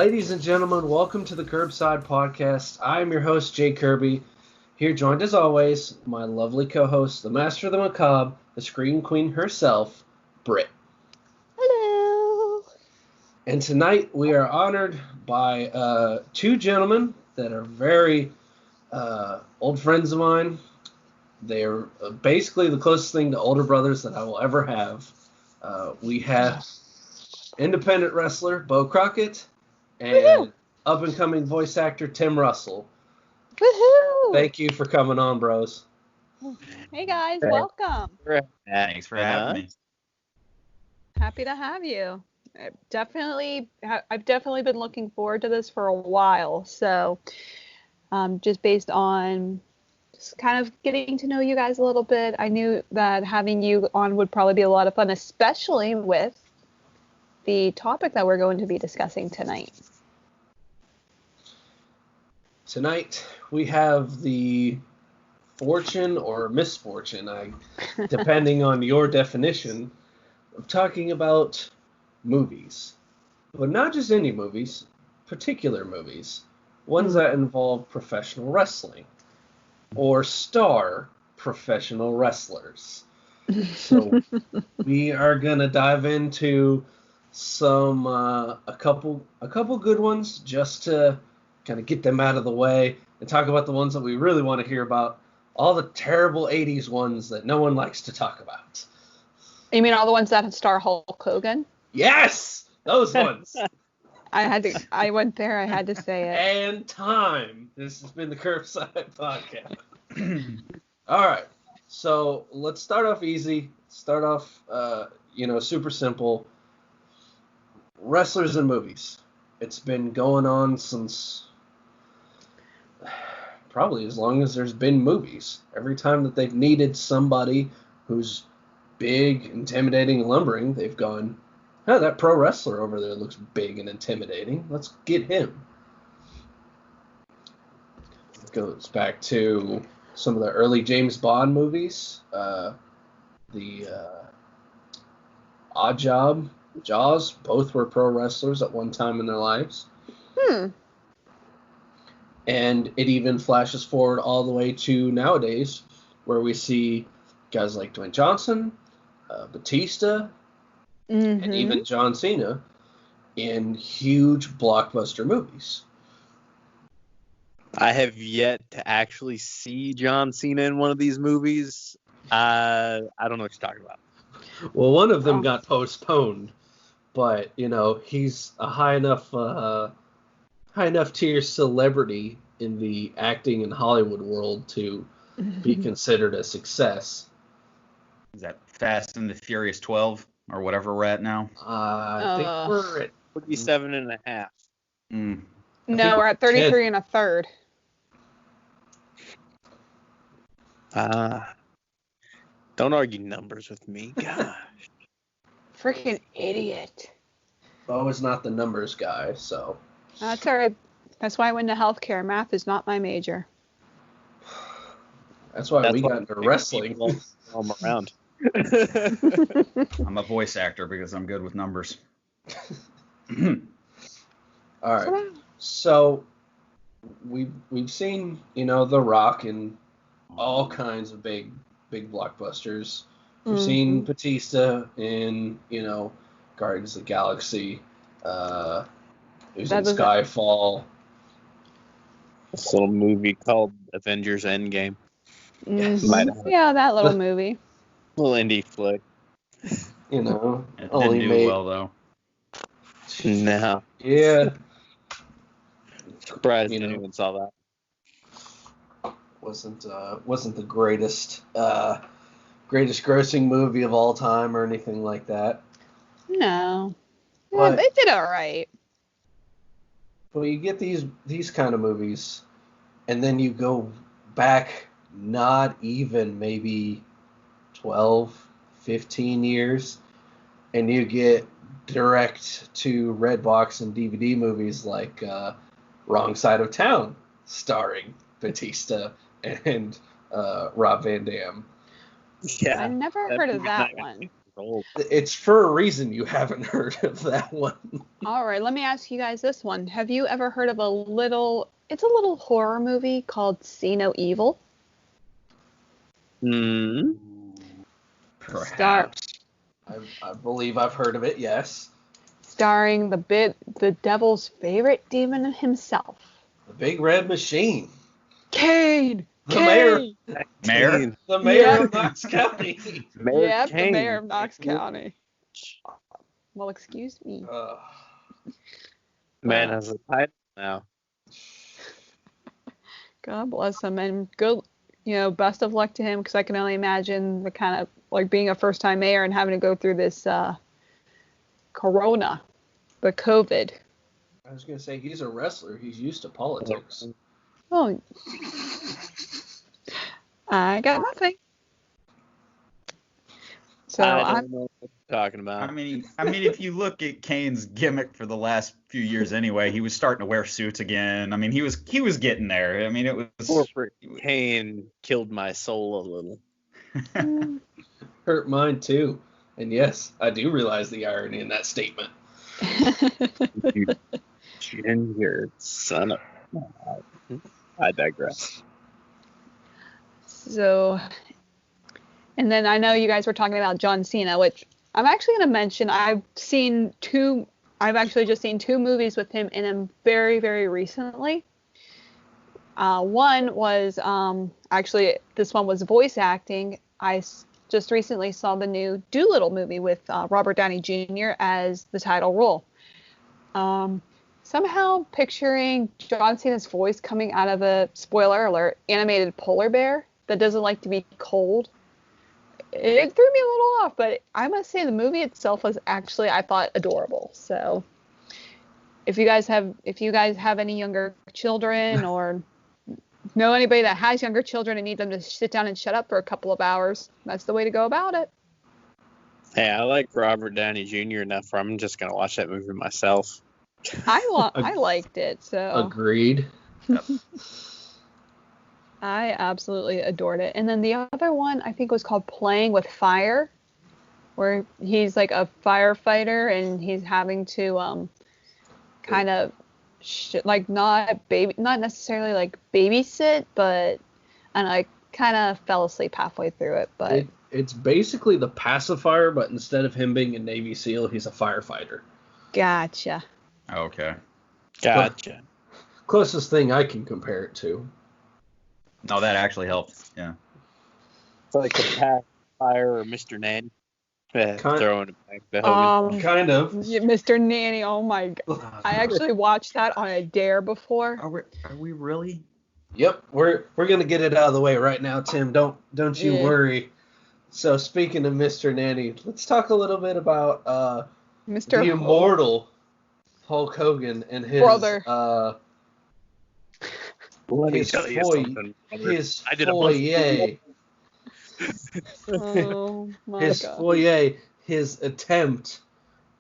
Ladies and gentlemen, welcome to the Curbside Podcast. I am your host, Jay Kirby. Here joined as always, my lovely co-host, the master of the macabre, the scream queen herself, Britt. Hello. And tonight we are honored by two gentlemen that are very old friends of mine. They are basically the closest thing to older brothers that I will ever have. We have independent wrestler Beau Crockett and up-and-coming voice actor Tim Russell. Woohoo! Thank you for coming on, bros. Hey guys, welcome. Thanks for having me. Happy to have you. I've definitely been looking forward to this for a while. So, just based on just kind of getting to know you guys a little bit, I knew that having you on would probably be a lot of fun, especially with the topic that we're going to be discussing tonight. Tonight we have the fortune or misfortune, depending on your definition, of talking about movies. But not just any movies, particular movies. Ones that involve professional wrestling or star professional wrestlers. So we are gonna dive into some a couple good ones just to kind of get them out of the way and talk about the ones that we really want to hear about. All the terrible 80s ones that no one likes to talk about. You mean all the ones that star Hulk Hogan? Yes! Those ones. I went there, I had to say it. And time. This has been the Curbside Podcast. All right. So let's start off easy. Start off, super simple. Wrestlers in movies. It's been going on since probably as long as there's been movies. Every time that they've needed somebody who's big, intimidating, and lumbering, they've gone, oh, that pro wrestler over there looks big and intimidating. Let's get him. It goes back to some of the early James Bond movies. The Odd Job, Jaws, both were pro wrestlers at one time in their lives. And it even flashes forward all the way to nowadays, where we see guys like Dwayne Johnson, Batista, and even John Cena in huge blockbuster movies. I have yet to actually see John Cena in one of these movies. I don't know what you're talking about. Well, one of them got postponed, but he's a high enough tier celebrity in the acting and Hollywood world to be considered a success. Is that Fast and the Furious 12 or whatever we're at now? I think we're at 47 and a half. No, we're at 33 and a third. Don't argue numbers with me. Gosh. Freaking idiot. Beau is not the numbers guy, so. That's all right. That's why I went into healthcare. Math is not my major. That's why we got into wrestling. I'm around. I'm a voice actor because I'm good with numbers. All right. So we've seen, The Rock in all kinds of big blockbusters. We've seen Batista in, Guardians of the Galaxy. He was in Skyfall. This little movie called Avengers Endgame. Yes. Yeah, that little movie. Little indie flick. It only didn't do made well though. No. Yeah. Surprised anyone saw that. Wasn't the greatest grossing movie of all time or anything like that. No. But, they did all right. Well, you get these kind of movies, and then you go back not even maybe 12, 15 years, and you get direct to Redbox and DVD movies like Wrong Side of Town, starring Batista and Rob Van Dam. Yeah. I never heard of that one. old. It's for a reason you haven't heard of that one. All right, let me ask you guys this one. Have you ever heard of it's a little horror movie called See No Evil? Hmm. Perhaps. I believe I've heard of it, yes. Starring the devil's favorite demon himself. The Big Red Machine. Kane! The mayor. Mayor? The mayor Yeah. of Knox County. Mayor Yep, the Kane. mayor of Knox County. Well, excuse me. Man has a title now. God bless him, and good, best of luck to him, because I can only imagine the kind of, like, being a first-time mayor and having to go through this corona, the COVID. I was going to say, he's a wrestler. He's used to politics. Oh, I got nothing. So I don't know what you're talking about. I mean, if you look at Kane's gimmick for the last few years anyway, he was starting to wear suits again. I mean, he was getting there. I mean, it was. Corporate Kane killed my soul a little. Hurt mine, too. And yes, I do realize the irony in that statement. You ginger son of... I digress. So, and then I know you guys were talking about John Cena, which I'm actually going to mention. I've actually just seen 2 movies with him in him very, very recently. One was, actually, this one was voice acting. I just recently saw the new Doolittle movie with Robert Downey Jr. as the title role. Somehow picturing John Cena's voice coming out of a, spoiler alert, animated polar bear that doesn't like to be cold. It threw me a little off, but I must say the movie itself was actually, I thought, adorable. So if you guys have any younger children or know anybody that has younger children and need them to sit down and shut up for a couple of hours, that's the way to go about it. Hey, I like Robert Downey Jr. enough where I'm just going to watch that movie myself. I liked it, so Agreed. I absolutely adored it. And then the other one I think was called Playing with Fire, where he's like a firefighter and he's having to kind of not necessarily like babysit, but and I kind of fell asleep halfway through it. But it's basically the pacifier, but instead of him being a Navy SEAL, he's a firefighter. Gotcha. Okay. Gotcha. Closest thing I can compare it to. No, that actually helped. Yeah. It's like the pacifier or Mr. Nanny. Throwing it back to Hogan. Kind of. Mr. Nanny, oh my god. I actually watched that on a dare before. Are we really? Yep, we're gonna get it out of the way right now, Tim. Don't you worry. So speaking of Mr. Nanny, let's talk a little bit about Mr. the immortal Hulk Hogan and his brother. Let me his tell you something. his I did a foyer. Oh my His god. foyer, his attempt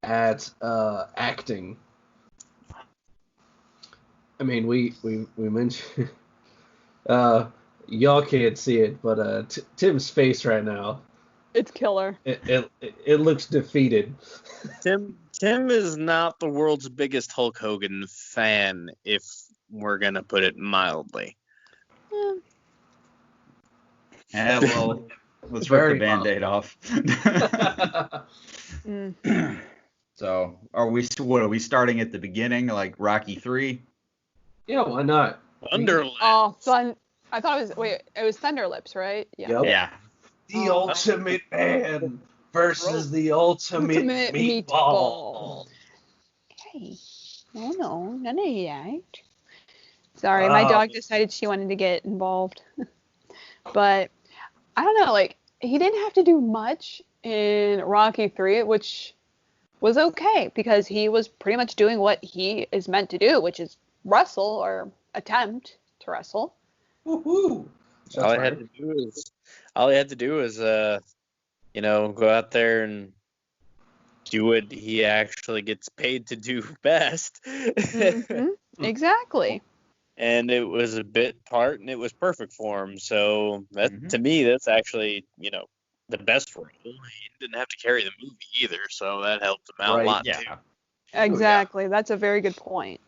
at acting. I mean, we mentioned y'all can't see it, but Tim's face right now. It's killer. It looks defeated. Tim is not the world's biggest Hulk Hogan fan, if we're gonna put it mildly. Yeah, well, let's Very rip the Band-Aid off. So, are we starting at the beginning, like Rocky 3? Yeah, why not? Underland. Oh, I thought it was Thunder Lips, right? Yeah. Yep. Yeah. The Ultimate Man versus the Ultimate Meatball. Hey, no, none of that. Sorry, my dog decided she wanted to get involved. But I don't know, like, he didn't have to do much in Rocky 3, which was okay because he was pretty much doing what he is meant to do, which is wrestle or attempt to wrestle. Woohoo! All he had to do was go out there and do what he actually gets paid to do best. Mm-hmm. Exactly. And it was a bit part, and it was perfect for him. So that to me, that's actually the best role. He didn't have to carry the movie either, so that helped him out a lot too. Exactly. That's a very good point.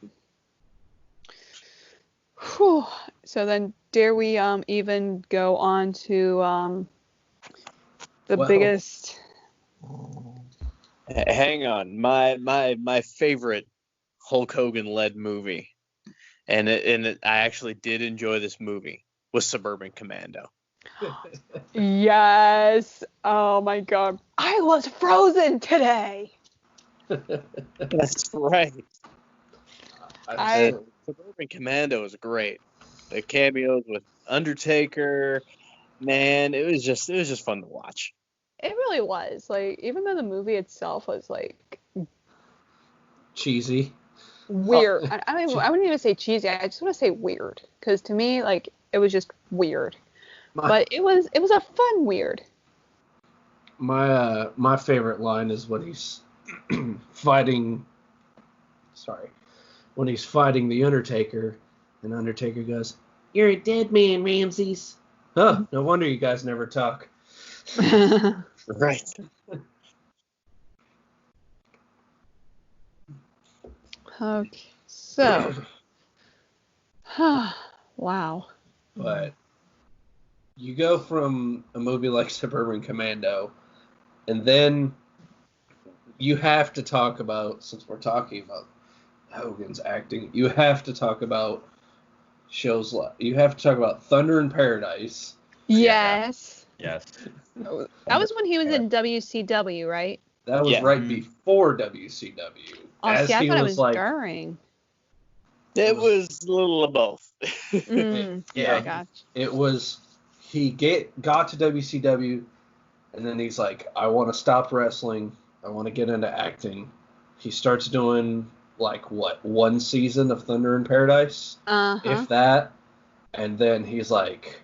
Whew. So then, dare we even go on to the biggest? Hang on, my favorite Hulk Hogan led movie, and I actually did enjoy this movie, was Suburban Commando. Yes. Oh my God. I was frozen today. That's right. Suburban Commando is great. The cameos with Undertaker, man, it was just fun to watch. It really was. Like, even though the movie itself was like cheesy, weird. I wouldn't even say cheesy. I just want to say weird, because to me, like, it was just weird. But it was a fun weird. My favorite line is when he's fighting. Sorry, when he's fighting the Undertaker, and Undertaker goes, "You're a dead man, Ramses." Huh? No wonder you guys never talk. Right. Okay. So. Wow. But you go from a movie like Suburban Commando, and then you have to talk about, since we're talking about Hogan's acting, you have to talk about shows like, you have to talk about Thunder in Paradise. Yes. Yes. That was when he was in WCW, right? That was right before WCW. Oh, see, I thought it was like, during. It was a little of both. Yeah, gotcha. It was, he got to WCW, and then he's like, I want to stop wrestling. I want to get into acting. He starts doing, like, one season of Thunder in Paradise? If that. And then he's like,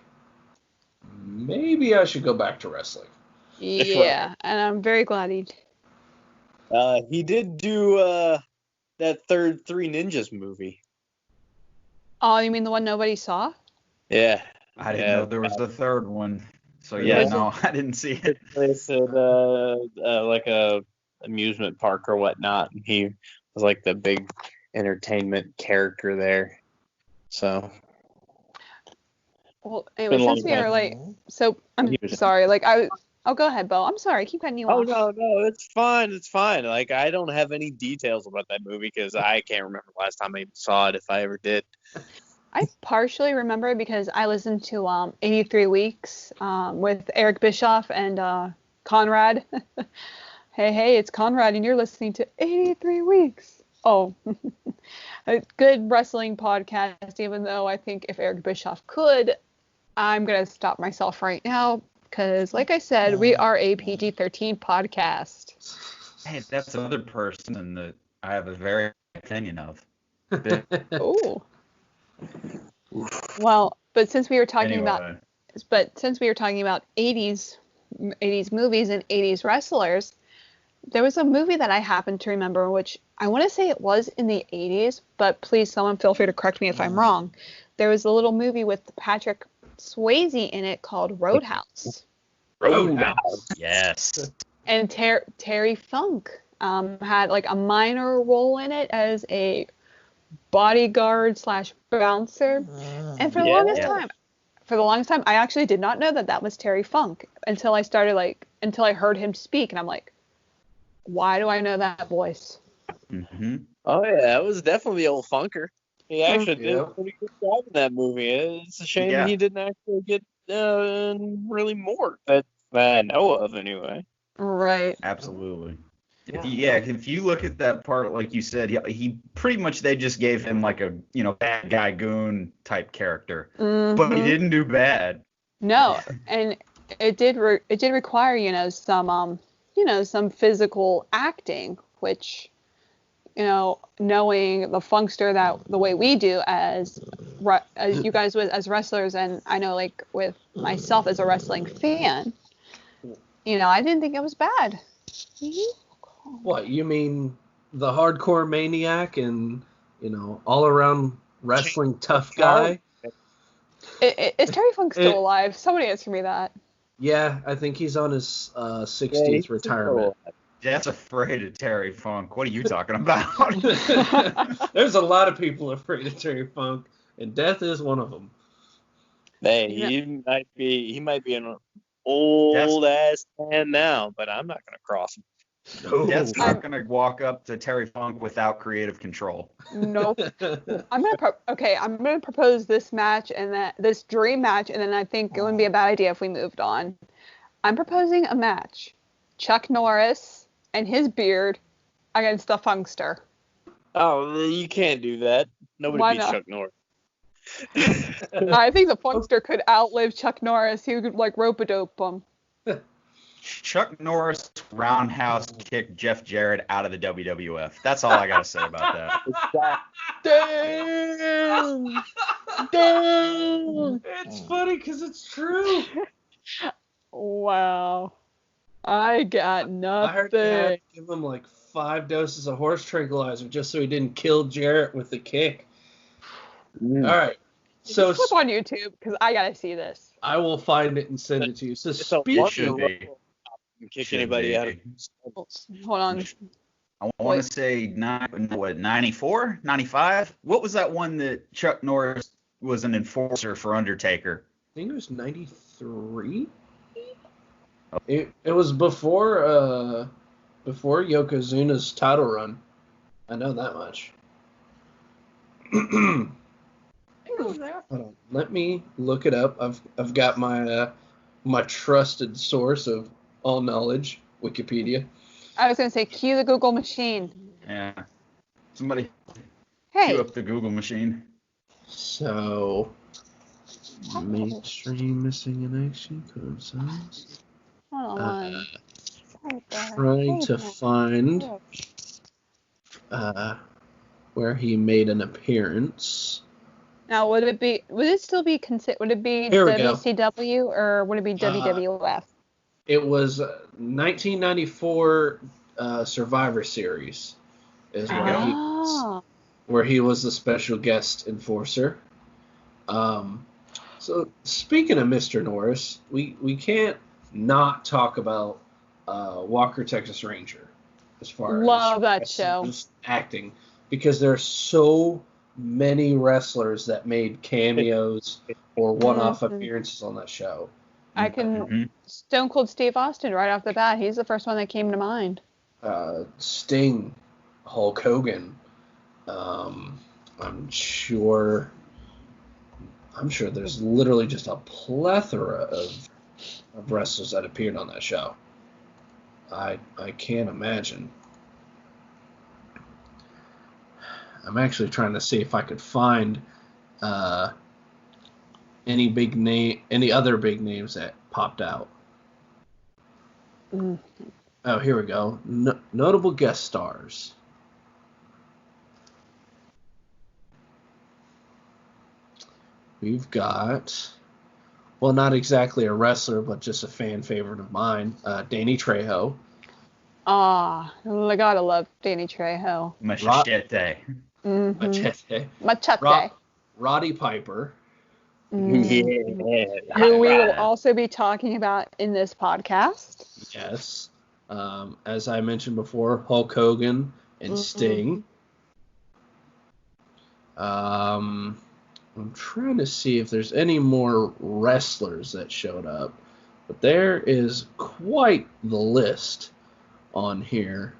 maybe I should go back to wrestling. Yeah, and I'm very glad he did. He did do that third Three Ninjas movie. Oh, you mean the one nobody saw? Yeah. I didn't know there was the third one. So no, I didn't see it. It's at like a amusement park or whatnot. And he was like the big entertainment character there. So. Well, anyway, since we are like, so I'm sorry. Like oh, go ahead, Beau. I'm sorry. I keep cutting you off. Oh no, it's fine. It's fine. Like, I don't have any details about that movie because I can't remember the last time I even saw it, if I ever did. I partially remember it because I listened to 83 Weeks with Eric Bischoff and Conrad. Hey, it's Conrad, and you're listening to 83 Weeks. Oh, a good wrestling podcast, even though I think if Eric Bischoff could, I'm going to stop myself right now because, like I said, we are a PG-13 podcast. Hey, that's another person that I have a very opinion of. Oh. Well, but since we were talking about 80s movies and 80s wrestlers, there was a movie that I happen to remember, which I want to say it was in the 80s, but please, someone feel free to correct me if I'm wrong. There was a little movie with Patrick Swayze in it called Roadhouse. Roadhouse, yes. And Terry Funk had like a minor role in it as a bodyguard / bouncer. And for the longest time, I actually did not know that was Terry Funk until I heard him speak, and I'm like, why do I know that voice? Mm-hmm. Oh yeah, that was definitely old Funker. He actually did a pretty good job in that movie. It's a shame he didn't actually get really more that I know of, anyway. Right. Absolutely. If you look at that part, like you said, he pretty much, they just gave him like a bad guy goon type character, but he didn't do bad. No, and it did require some physical acting, which knowing the Funkster the way we do as you guys as wrestlers, and I know like with myself as a wrestling fan, I didn't think it was bad. What, you mean the hardcore maniac and, all around wrestling tough guy? Is Terry Funk still alive? Somebody answer me that. Yeah, I think he's on his 60th retirement. Death's afraid of Terry Funk. What are you talking about? There's a lot of people afraid of Terry Funk, and Death is one of them. Hey, he might be an old ass man now, but I'm not gonna cross him. No. Death's not gonna walk up to Terry Funk without creative control. Nope. I'm gonna propose this match and this dream match, and then I think it wouldn't be a bad idea if we moved on. I'm proposing a match: Chuck Norris and his beard against the Funkster. Oh, you can't do that. Nobody beats Chuck Norris. I think the Funkster could outlive Chuck Norris. He could rope-a-dope him. Chuck Norris roundhouse kicked Jeff Jarrett out of the WWF. That's all I gotta say about that. Damn! Damn! It's funny because it's true. Wow. I got nothing. I heard they had to give him 5 doses of horse tranquilizer just so he didn't kill Jarrett with the kick. All right. So flip on YouTube because I gotta see this. I will find it and send it to you. So kick anybody out of. Hold on. I want to say 94, 95. What was that one that Chuck Norris was an enforcer for Undertaker? I think it was 93. It was before Yokozuna's title run. I know that much. Hold on. Let me look it up. I've got my trusted source of all knowledge, Wikipedia. I was gonna say cue the Google machine. Yeah. Somebody cue up the Google machine. So mainstream missing in action code signs. Hold on. Trying to find where he made an appearance. Now, would it still be would it be WCW or would it be WWF? It was 1994 Survivor Series is where he was the special guest enforcer. So speaking of Mr. Norris, we can't not talk about Walker Texas Ranger as far as just acting, because there's so many wrestlers that made cameos or one-off appearances on that show. I can Stone Cold Steve Austin right off the bat. He's the first one that came to mind. Sting, Hulk Hogan. I'm sure there's literally just a plethora of wrestlers that appeared on that show. I can't imagine. I'm actually trying to see if I could find any other big names that popped out. Oh, here we go. Notable guest stars. We've got, well, not exactly a wrestler, but just a fan favorite of mine, Danny Trejo. I gotta love Danny Trejo. Machete. Machete. Roddy Piper. Who we will also be talking about in this podcast. Yes. As I mentioned before, Hulk Hogan and Sting. I'm trying to see if there's any more wrestlers that showed up, but there is quite the list on here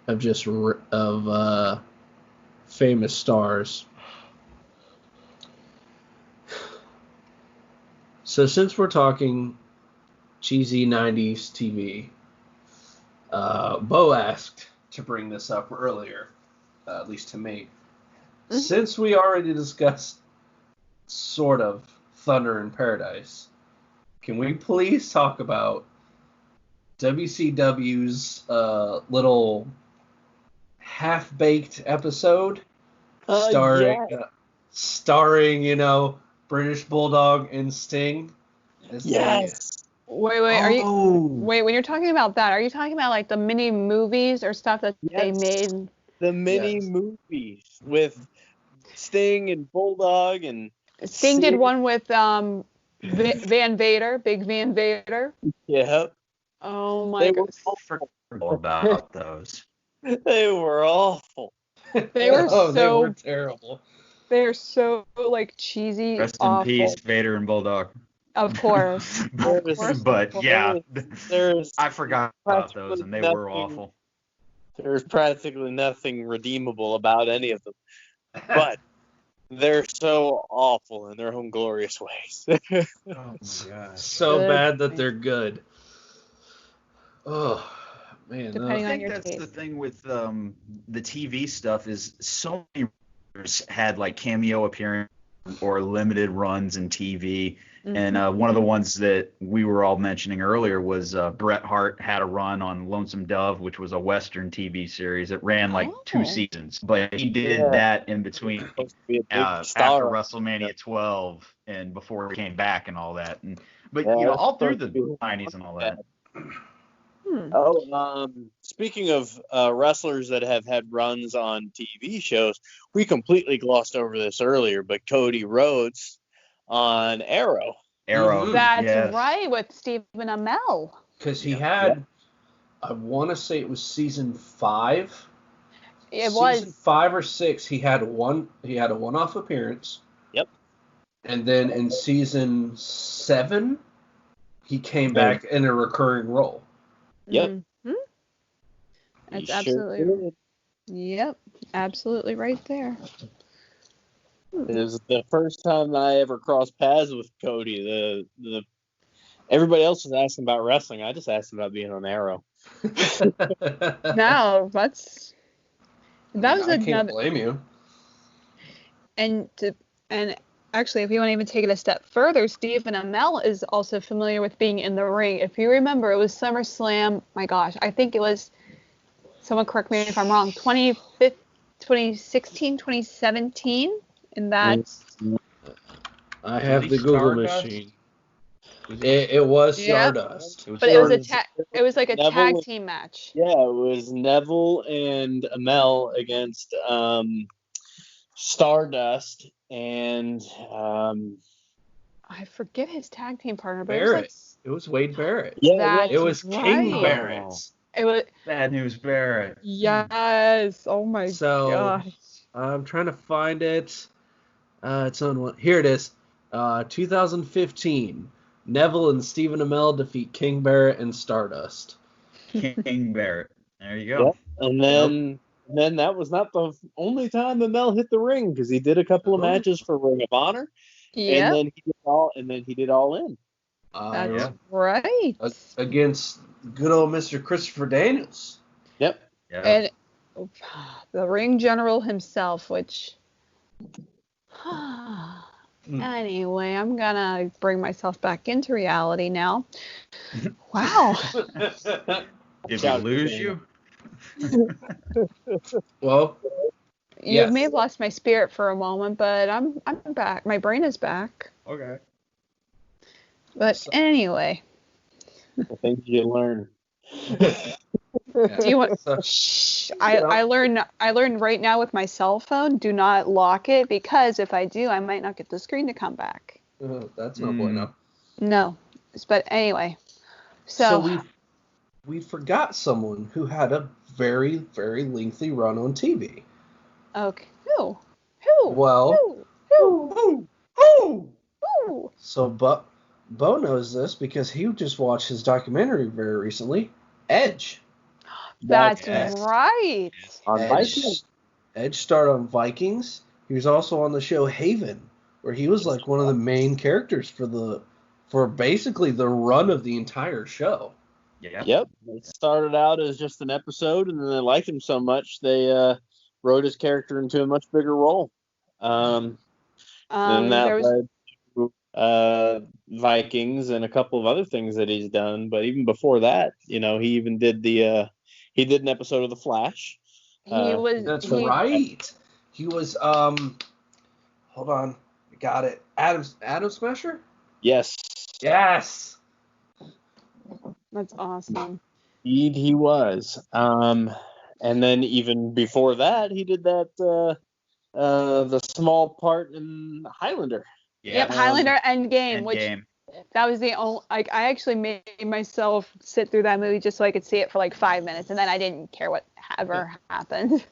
of famous stars. So since we're talking cheesy 90s TV, Beau asked to bring this up earlier, at least to me. Since we already discussed sort of Thunder in Paradise, can we please talk about WCW's little half-baked episode starring, British Bulldog and Sting? Yes. Wait, when you're talking about that, are you talking about like the mini movies or stuff that they made? The mini movies with Sting and Bulldog and Sting did one with Van Vader, big Van Vader. Yep. Oh my god. I forgot about those. They were awful. They were they were terrible. They're so like cheesy. Rest awful. in peace, Vader and Bulldog. Of course. But yeah, There's I forgot about those, and they were awful. There's practically nothing redeemable about any of them, but they're so awful in their own glorious ways. Oh my gosh. So bad that they're good. Oh man. Depending I on think your that's taste. the thing with the TV stuff is so many writers had like cameo appearances or limited runs in TV. Mm-hmm. And one of the ones that we were all mentioning earlier was Bret Hart had a run on Lonesome Dove, which was a Western TV series. It ran like 2 seasons, but he did that in between after WrestleMania 12 and before he came back and all that. But all through the 90s and all that. Speaking of wrestlers that have had runs on TV shows, we completely glossed over this earlier, but Cody Rhodes on Arrow. That's right, with Stephen Amell. Because he had, I want to say it was season 5. Season 5 or 6. He had a one-off appearance. Yep. And then in season 7, he came back in a recurring role. Yep. Mm-hmm. That's absolutely. Yep, absolutely right there. It was the first time I ever crossed paths with Cody. The everybody else was asking about wrestling. I just asked about being on Arrow. No, that was I can't blame you. And actually, if you want to even take it a step further, Stephen Amell is also familiar with being in the ring. If you remember, it was SummerSlam. My gosh, I think it was. Someone correct me if I'm wrong. 2016, 2017. And that's. I have the Google machine. It was Stardust. But it was like a tag team match. Yeah, it was Neville and Amell against Stardust and I forget his tag team partner, but Barrett. It was Wade Barrett. Yeah, it was King Barrett. It was Bad News Barrett. Yes. Oh my gosh. I'm trying to find it. It's on one. Here it is. 2015. Neville and Stephen Amell defeat King Barrett and Stardust. King Barrett. There you go. Yep. And then that was not the only time Amell hit the ring, because he did a couple of matches for Ring of Honor. Yeah. And then he did All In. That's right. Against good old Mr. Christopher Daniels. Yep. And the ring general himself, which. Anyway, I'm gonna bring myself back into reality now. Wow. Did we lose you? Well, you may have lost my spirit for a moment, but I'm back. My brain is back. Okay. But anyway. The things you learn. Do you want? Shh. I learned right now with my cell phone. Do not lock it, because if I do, I might not get the screen to come back. That's no bueno. No, but anyway. So we forgot someone who had a very, very lengthy run on TV. Okay. Who? Well. Who? So, Beau knows this because he just watched his documentary very recently. Edge. That's right. On Vikings. Edge started on Vikings. He was also on the show Haven, where he was like one of the main characters for basically the run of the entire show. Yeah. Yep. It started out as just an episode, and then they liked him so much they wrote his character into a much bigger role. Then that led to Vikings and a couple of other things that he's done. But even before that, he even did he did an episode of The Flash. That's right. He was hold on, I got it. Adam Smasher? Yes. That's awesome. Indeed, he was. And then even before that, he did that the small part in Highlander. Yep, Highlander Endgame, which That was the only, like, I actually made myself sit through that movie just so I could see it for like 5 minutes, and then I didn't care what ever happened.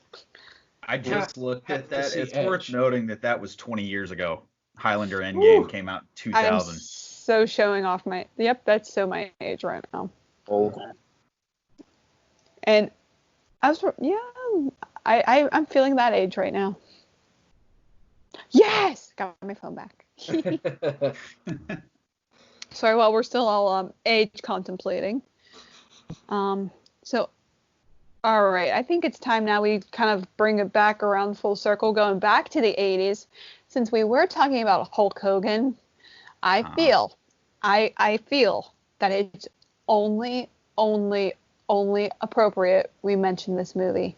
I just looked at that. It's Edge. worth noting that was 20 years ago. Highlander Endgame came out in 2000. I'm so showing off my, yep, that's so my age right now. Old. And I'm feeling that age right now. Yes! Got my phone back. Sorry, while we're still all age contemplating. So, all right, I think it's time now we kind of bring it back around full circle, going back to the 80s. Since we were talking about Hulk Hogan, I feel that it's only appropriate we mention this movie.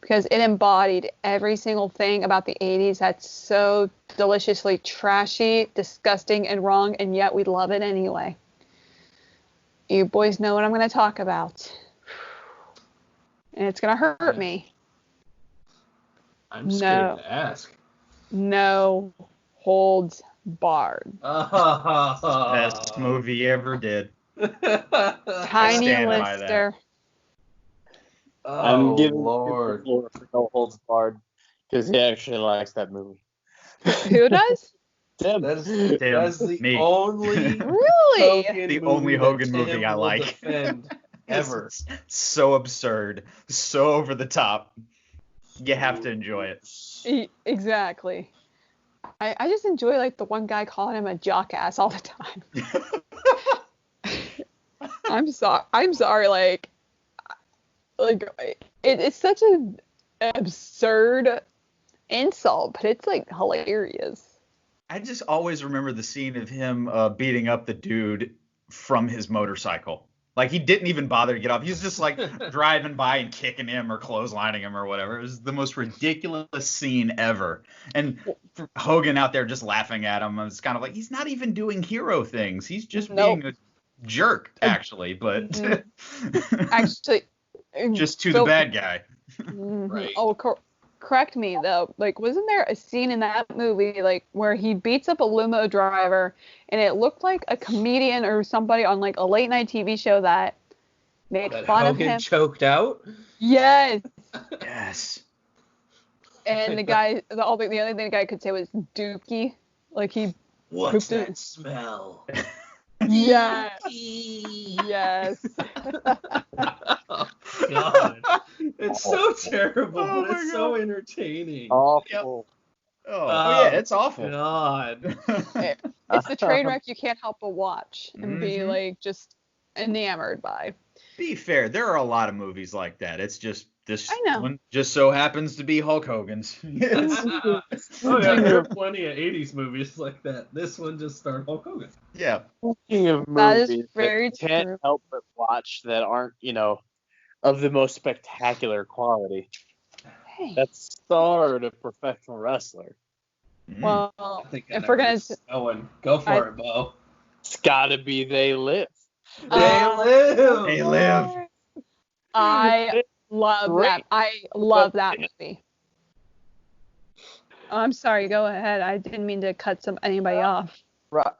Because it embodied every single thing about the 80s that's so deliciously trashy, disgusting, and wrong, and yet we love it anyway. You boys know what I'm going to talk about. And it's going to hurt me. I'm scared to ask. No holds barred. Best movie ever did. Tiny Lister. I'm giving Lord. the floor for No Holds Barred because he actually likes that movie. Who does? Tim. That's the me. Really? only Hogan The movie only Hogan that Tim movie I will like. defend ever. It's so absurd, so over the top. You have to enjoy it. Exactly. I just enjoy like the one guy calling him a jockass all the time. I'm sorry, like it's such an absurd insult, but it's like hilarious. I just always remember the scene of him beating up the dude from his motorcycle. Like, he didn't even bother to get off. He was just like driving by and kicking him or clotheslining him or whatever. It was the most ridiculous scene ever. And Hogan out there just laughing at him. I was kind of like, he's not even doing hero things. He's just being a jerk, actually. But actually, just to the bad guy. Right. Oh, correct me though. Like, wasn't there a scene in that movie like where he beats up a limo driver, and it looked like a comedian or somebody on like a late night TV show that made fun of him? Choked out? Yes. Yes. And the guy, the only thing the guy could say was dookie. Like he. What's that smell? Yes. Yes. Oh, God. It's so terrible, but it's so entertaining. Awful. Oh, yeah, it's awful. God. It's the train wreck you can't help but watch and be like just enamored by. Be fair, there are a lot of movies like that. It's just this one just so happens to be Hulk Hogan's. Oh yeah, there are plenty of 80s movies like that. This one just starred Hulk Hogan. Yeah. Speaking of movies that you can't help but watch that aren't, of the most spectacular quality. Hey. That starred a professional wrestler. Well, if we're gonna go for it, Beau. It's gotta be They Live. They live. I love that. I love that movie. Oh, I'm sorry. Go ahead. I didn't mean to cut anybody off.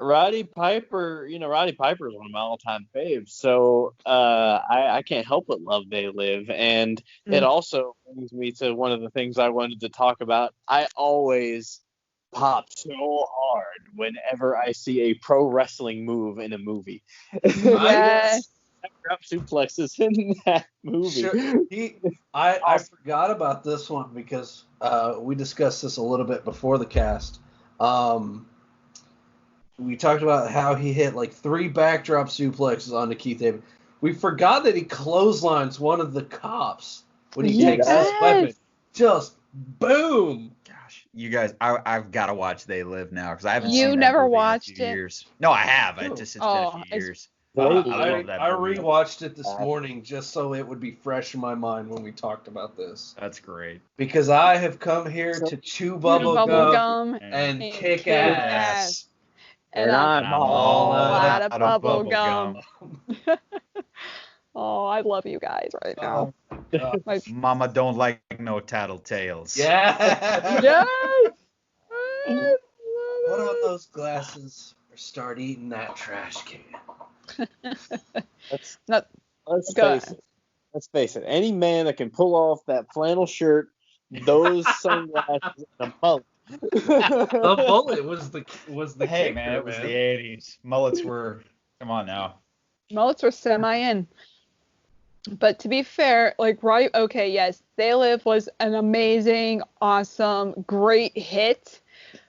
Roddy Piper, Roddy Piper is one of my all-time faves. So I can't help but love They Live. And it also brings me to one of the things I wanted to talk about. I always pop so hard whenever I see a pro wrestling move in a movie. Yes. Drop suplexes in that movie. Sure. I forgot about this one because we discussed this a little bit before the cast. We talked about how he hit like 3 backdrop suplexes onto Keith David. We forgot that he clotheslines one of the cops when he takes his weapon. Just boom. Gosh, you guys, I've got to watch They Live now because I haven't You seen never that movie watched in a few it? years. No, I have. It's been a few years. I love that movie. rewatched it this morning just so it would be fresh in my mind when we talked about this. That's great. Because I have come here to chew bubble gum and kick ass. And I'm all out of bubble gum. Oh, I love you guys right now. Mama don't like no tattletales. Yeah. Yes. Put on those glasses for start eating that trash can. Let's face it. Any man that can pull off that flannel shirt, those sunglasses, and a mullet. The mullet was the Hey, kicker, man, it was the 80s. Mullets were, come on now. Mullets were semi-in. But to be fair, like Roddy, okay, yes, They Live was an amazing, awesome, great hit.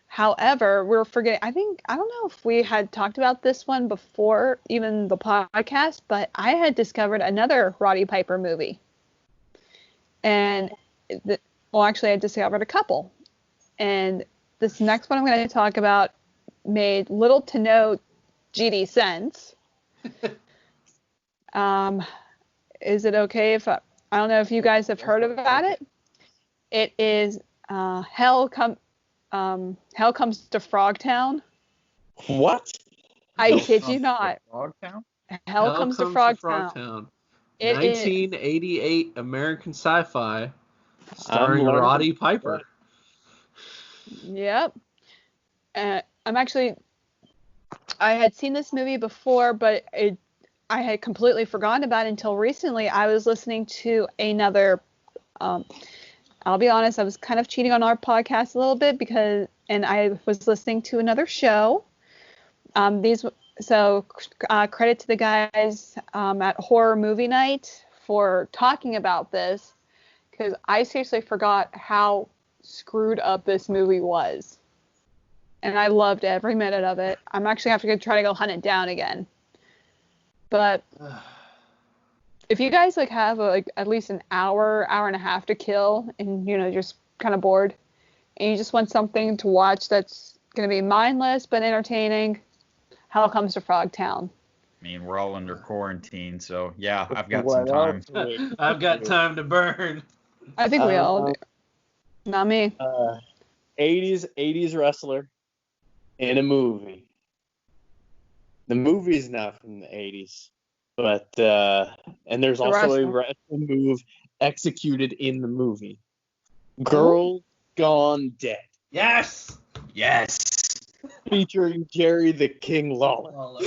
However, we're forgetting, I don't know if we had talked about this one before even the podcast, but I had discovered another Roddy Piper movie. And, actually I discovered a couple. And this next one I'm going to talk about made little to no GD sense. Is it okay if I don't know if you guys have heard about it? It is Hell Comes to Frogtown. What? I kid you not. Frogtown? Hell Comes to Frogtown. 1988 American sci-fi starring Roddy Piper. Yep. I had seen this movie before, but I had completely forgotten about it until recently. I was listening to another, I'll be honest, I was kind of cheating on our podcast a little bit and I was listening to another show. Credit to the guys at Horror Movie Night for talking about this, because I seriously forgot how screwed up this movie was. And I loved every minute of it. I'm actually have to try to go hunt it down again. But if you guys have at least an hour and a half to kill, and just kind of bored, and you just want something to watch that's going to be mindless but entertaining, Hell Comes to Frogtown. I mean, we're all under quarantine, so yeah, I've got some time. I've got time to burn. I think we all do. Not me. 80s wrestler in a movie. The movie's not from the 80s, but and there's also a wrestling move executed in the movie. Girl Gone Dead. Yes. Featuring Jerry the King Lawler.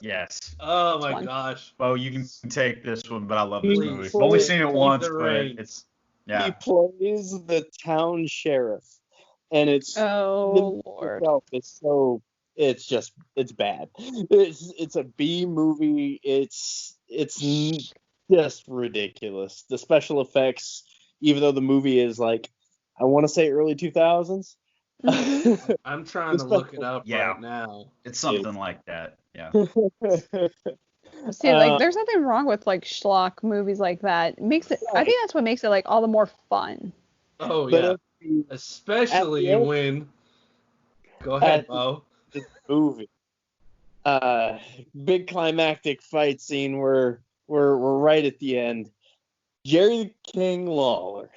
Yes. Oh my gosh. Well, you can take this one, but I love this movie. I've only seen it once, but it's He plays the town sheriff, and it's Lord. It's bad. It's a B movie. It's just ridiculous. The special effects, even though the movie is like, I want to say early 2000s. I'm trying to look it up right now. It's something like that. Yeah. See, there's nothing wrong with schlock movies like that. It makes it. I think that's what makes it all the more fun. Oh yeah, especially when. Go ahead, Beau. This movie, big climactic fight scene where we're right at the end. Jerry the King Lawler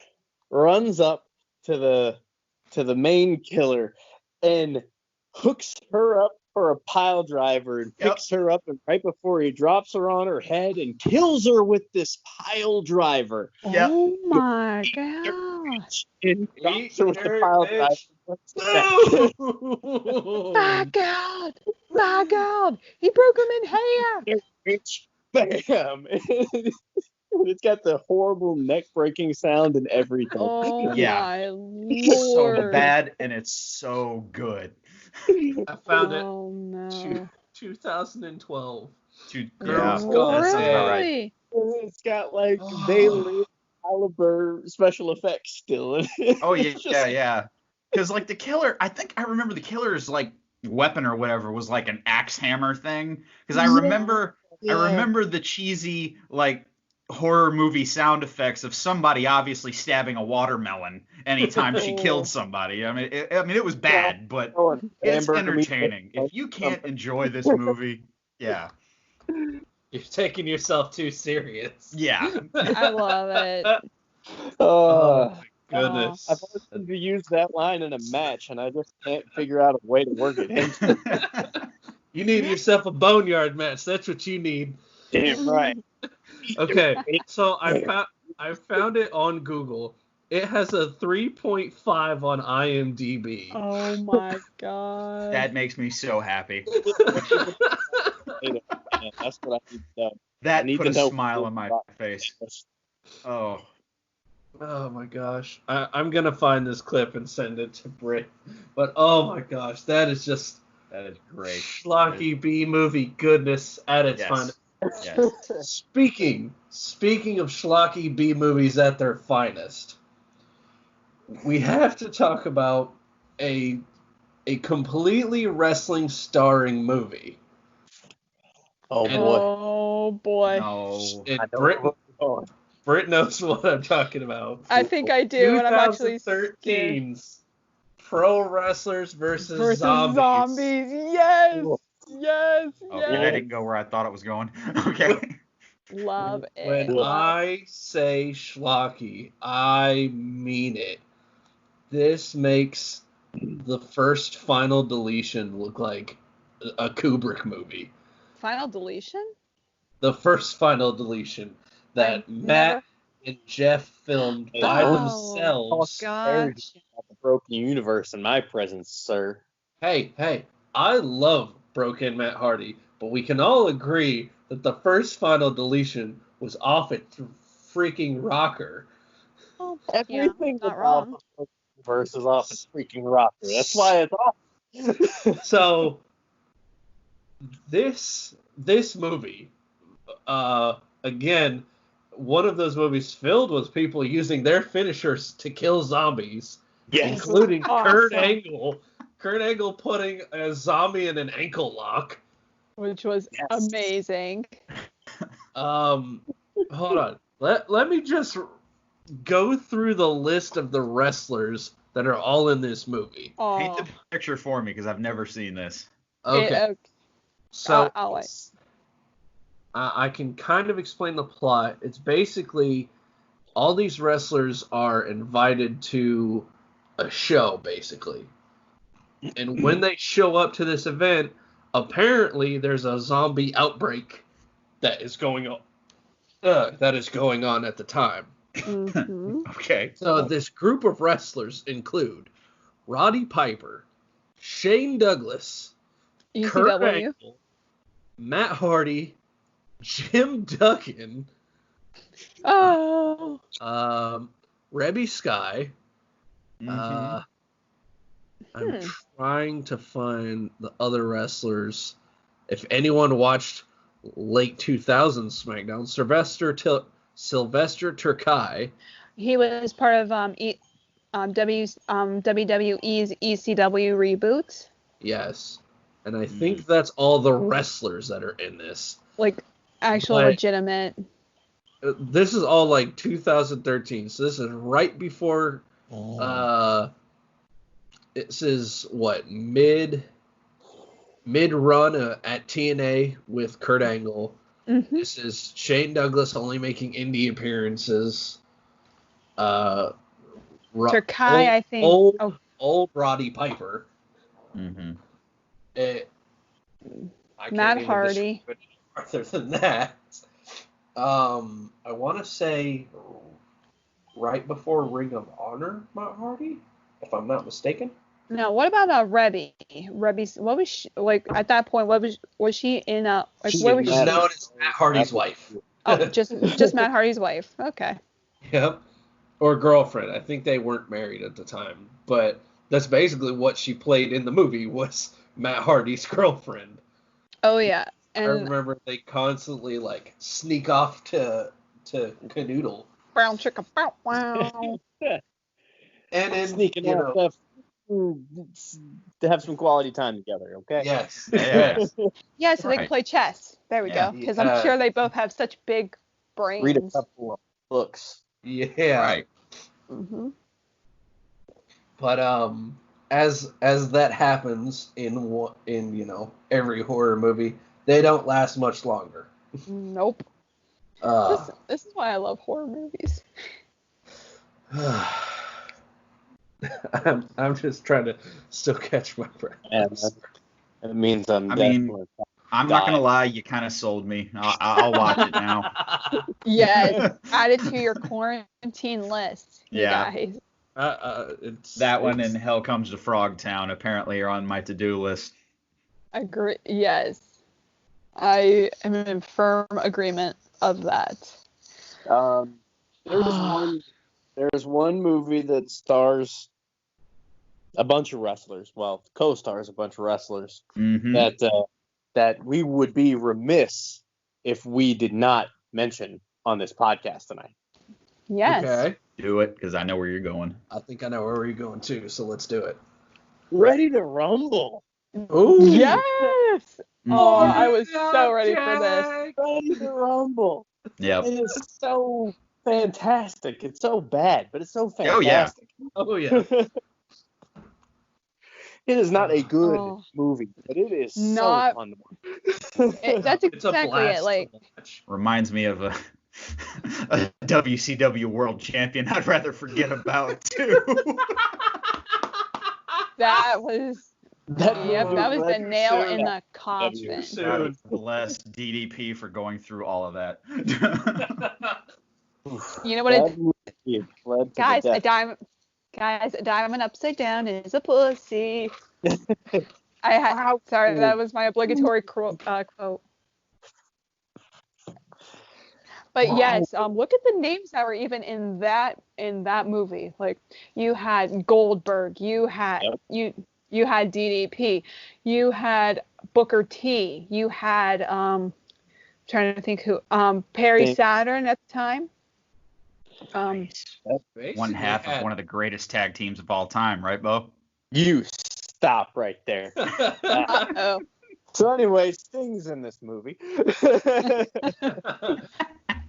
runs up to the main killer and hooks her up for a pile driver and picks her up, and right before he drops her on her head and kills her with this pile driver. Oh my gosh. And drops her with the pile driver. My God. He broke him in half. Bam. It's got the horrible neck-breaking sound and everything. Oh my Lord. It's so bad and it's so good. I found it. Oh no. 2012. Girls Gone That sounds Dead. about right. It's got They Live caliber special effects still in it. Oh yeah. Because the killer, I think I remember the killer's weapon or whatever was an axe hammer thing. Because I remember the cheesy horror movie sound effects of somebody obviously stabbing a watermelon anytime she killed somebody. I mean, it was bad, but it's entertaining. If you can't enjoy this movie, yeah. You're taking yourself too serious. Yeah. I love it. Oh my goodness. I've always wanted to use that line in a match, and I just can't figure out a way to work it in. You need yourself a boneyard match. That's what you need. Damn right. Okay, so I found it on Google, It has a 3.5 on IMDb. Oh my god. That makes me so happy. That's what I need to know. That I need put to a know smile on my face. Oh. Oh my gosh. I'm going to find this clip and send it to Britt. But oh my gosh, that is great. schlocky B-movie goodness at its finest. Yes. Speaking of schlocky B-movies at their finest, we have to talk about a completely wrestling starring movie. Oh And- boy. Oh boy. No. Britt knows what I'm talking about. I think I do, and I'm actually scared. 2013's Pro Wrestlers versus Zombies. Yes. Yes. Okay, that didn't go where I thought it was going. Okay. Love it. When I say schlocky, I mean it. This makes the first Final Deletion look like a Kubrick movie. Final Deletion? The first Final Deletion that Matt and Jeff filmed by themselves. Gotcha. The broken universe in my presence, sir. Hey, I love Broken Matt Hardy, but we can all agree that the first Final Deletion was off its freaking rocker. Oh, Everything not about wrong. the universe is off its freaking rocker. That's why it's off. So this movie, again, one of those movies filled with people using their finishers to kill zombies, including Kurt Angle. Kurt Angle putting a zombie in an ankle lock, which was amazing. Hold on. Let me just go through the list of the wrestlers that are all in this movie. Paint the picture for me because I've never seen this. Okay. So I'll wait. I can kind of explain the plot. It's basically all these wrestlers are invited to a show, basically. And when they show up to this event, apparently there's a zombie outbreak that is going on. That is going on at the time. Mm-hmm. Okay. So this group of wrestlers include Roddy Piper, Shane Douglas, Kurt Angle, Matt Hardy, Jim Duggan, Rebby Sky. Mm-hmm. I'm trying to find the other wrestlers. If anyone watched late 2000s SmackDown, Sylvester Terkay. He was part of WWE's ECW reboot. Yes. And I think that's all the wrestlers that are in this. Like, actual legitimate. This is all like 2013. So this is right before this is what, mid run at TNA with Kurt Angle. Mm-hmm. This is Shane Douglas only making indie appearances. Terkay, I think. Old Roddy Piper. Mm-hmm. Matt Hardy. Other than that, I want to say right before Ring of Honor, Matt Hardy, if I'm not mistaken. No, what about Rebby? Rebby's, what was she, like, at that point, was she in a, like, where was she? She's known as Matt Hardy's wife. Oh, just Matt Hardy's wife. Okay. Yep. Or girlfriend. I think they weren't married at the time. But that's basically what she played in the movie, was Matt Hardy's girlfriend. Oh, yeah. And I remember they constantly, like, sneak off to Canoodle. Brown chicken, wow. And then sneaking off stuff to have some quality time together, okay? Yes. Yeah, so they can play chess. There we go. Because I'm sure they both have such big brains. Read a couple of books. Yeah. Right. Mm-hmm. But as that happens in every horror movie, they don't last much longer. Nope. This is why I love horror movies. I'm just trying to still catch my breath. And it means I'm definitely I'm not gonna lie, you kind of sold me. I'll watch it now. Yes, add it to your quarantine list, you guys. It's that one and Hell Comes to Frogtown apparently are on my to-do list. Agree. Yes, I am in firm agreement of that. There's one movie that stars a bunch of wrestlers. Well, co-stars a bunch of wrestlers that we would be remiss if we did not mention on this podcast tonight. Yes. Okay. Do it, because I know where you're going. I think I know where you're going too, so let's do it. Ready to Rumble. Ooh. Yes. Oh, I was so ready for this. Ready to Rumble. Yeah. It is so fantastic. It's so bad, but it's so fantastic. Oh yeah. It is not a good movie, but it is not, so fun to watch. That's exactly it. Like, reminds me of a WCW World Champion I'd rather forget about too. That was the nail in the coffin. God bless DDP for going through all of that. You know what? Guys, a diamond upside down is a pussy. Sorry, that was my obligatory quote. But yes, look at the names that were even in that movie. Like, you had Goldberg, you had you had DDP, you had Booker T, you had trying to think who Perry Saturn at the time. One half of one of the greatest tag teams of all time, right, Beau? You stop right there. Uh-oh. So anyway, Sting's in this movie.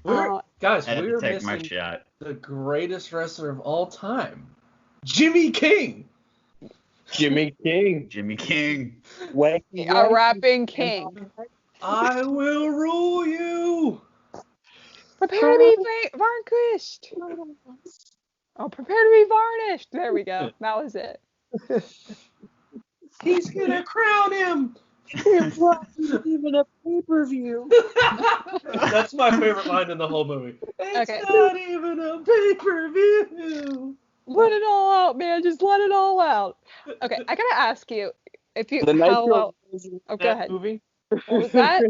We're missing my shot. The greatest wrestler of all time, Jimmy King. Jimmy King. A rapping king. I will rule you. Prepare to be vanquished. Oh, prepare to be varnished. There we go. That was it. He's gonna crown him. It's not even a pay-per-view. That's my favorite line in the whole movie. It's Okay. not even a pay-per-view. Let it all out, man. Just let it all out. Okay, I gotta ask you if you. The Nitro go ahead. movie. What was that?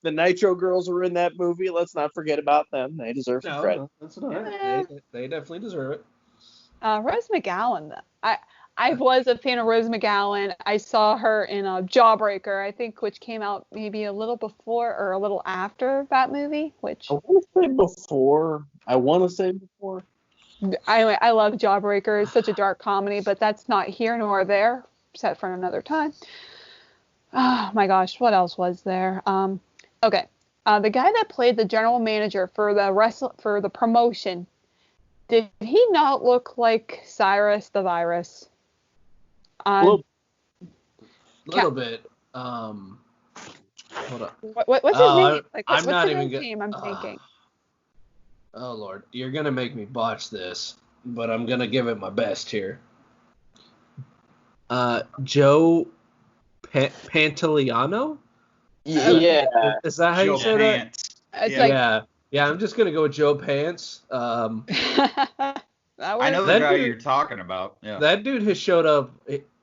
The Nitro Girls were in that movie. Let's not forget about them. They deserve some credit. No, that's not. Yeah. They definitely deserve it. Rose McGowan. I was a fan of Rose McGowan. I saw her in Jawbreaker, I think, which came out maybe a little before or a little after that movie. Which I want to say before. I love Jawbreaker. It's such a dark comedy, but that's not here nor there. Set for another time. Oh my gosh, what else was there? Okay, the guy that played the general manager for the promotion, did he not look like Cyrus the Virus? Little bit. Hold up. What's his name? Like, I'm not what's even his name? I'm thinking. Oh Lord, you're gonna make me botch this, but I'm gonna give it my best here. Joe Pantoliano? Yeah. Is that how you say that? It's Yeah, I'm just gonna go with Joe Pants. I know the guy you're talking about. Yeah. That dude has showed up.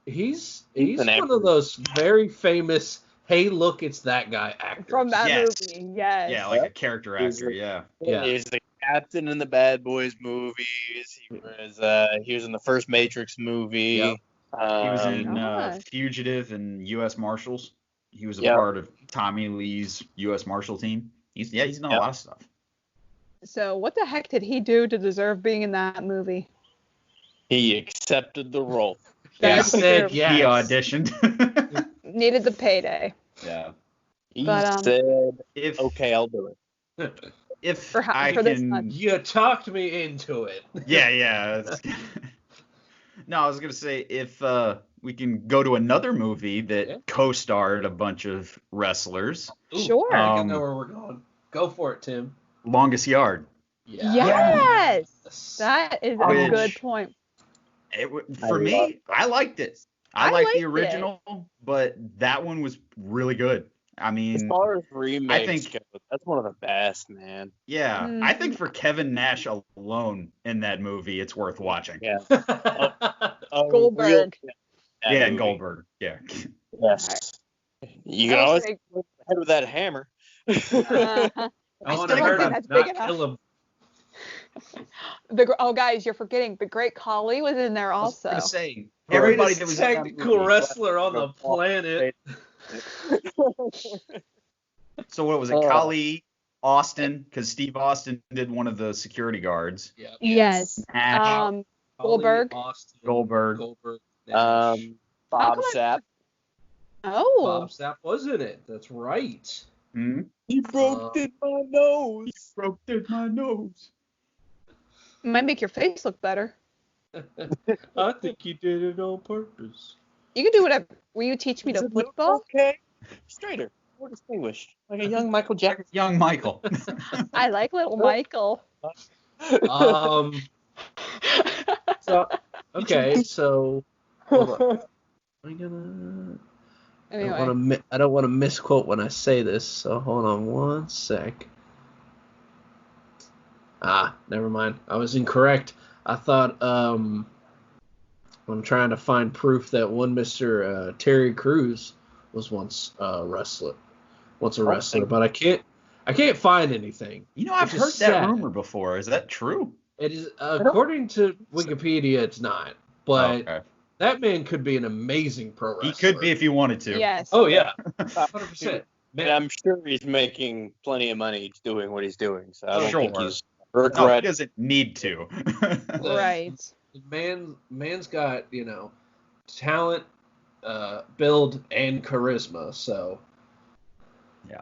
He's one of those very famous, hey, look, it's that guy actors. From that movie, yes. Yeah, like a character actor, yeah. He's the captain in the Bad Boys movies. He was in the first Matrix movie. Yep. He was in Fugitive and U.S. Marshals. He was a part of Tommy Lee's U.S. Marshal team. He's done a lot of stuff. So what the heck did he do to deserve being in that movie? He accepted the role. He said yes. He auditioned. Needed the payday. Yeah. He said, okay, I'll do it. You talked me into it. Yeah. No, I was going to say, if we can go to another movie that co-starred a bunch of wrestlers. Ooh, sure. I know where we're going. Go for it, Tim. Longest Yard. Yeah. Yes. That is a good point. For me, I liked it. I liked the original, but that one was really good. I mean, as far as remakes I think go, that's one of the best, man. Yeah, I think for Kevin Nash alone in that movie, it's worth watching. Yeah. Goldberg. Yeah, and Goldberg. Yeah. Yes. You can always go ahead with that hammer. I still don't think that's big enough. Guys, you're forgetting the Great Khali was in there also. I was gonna say, everybody that was technical wrestler on the planet. So what was it? Khali, Austin, because Steve Austin did one of the security guards. Yep. Yes. Nash, Goldberg. Austin, Goldberg. Nash. Bob Sapp. Oh. Bob Sapp was in it. That's right. Hmm? He broke in my nose. Broke in my nose. Might make your face look better. I think he did it on purpose. You can do whatever. Will you teach me to football? Okay. Straighter. More distinguished. Like a young Michael Jackson. Young Michael. I like little Michael. So hold on. Anyway. I don't want to misquote when I say this, so hold on one sec. Never mind. I was incorrect. I thought I'm trying to find proof that one Mr. Terry Crews was once a wrestler, but I can't find anything. You know, I've heard that rumor before. Is that true? It is, according to Wikipedia, it's not. But that man could be an amazing pro wrestler. He could be if he wanted to. Yes. Oh yeah, 100%. And I'm sure he's making plenty of money doing what he's doing. So I don't think he's No, he doesn't need to. Right. Man's got, talent, build, and charisma. So. Yeah.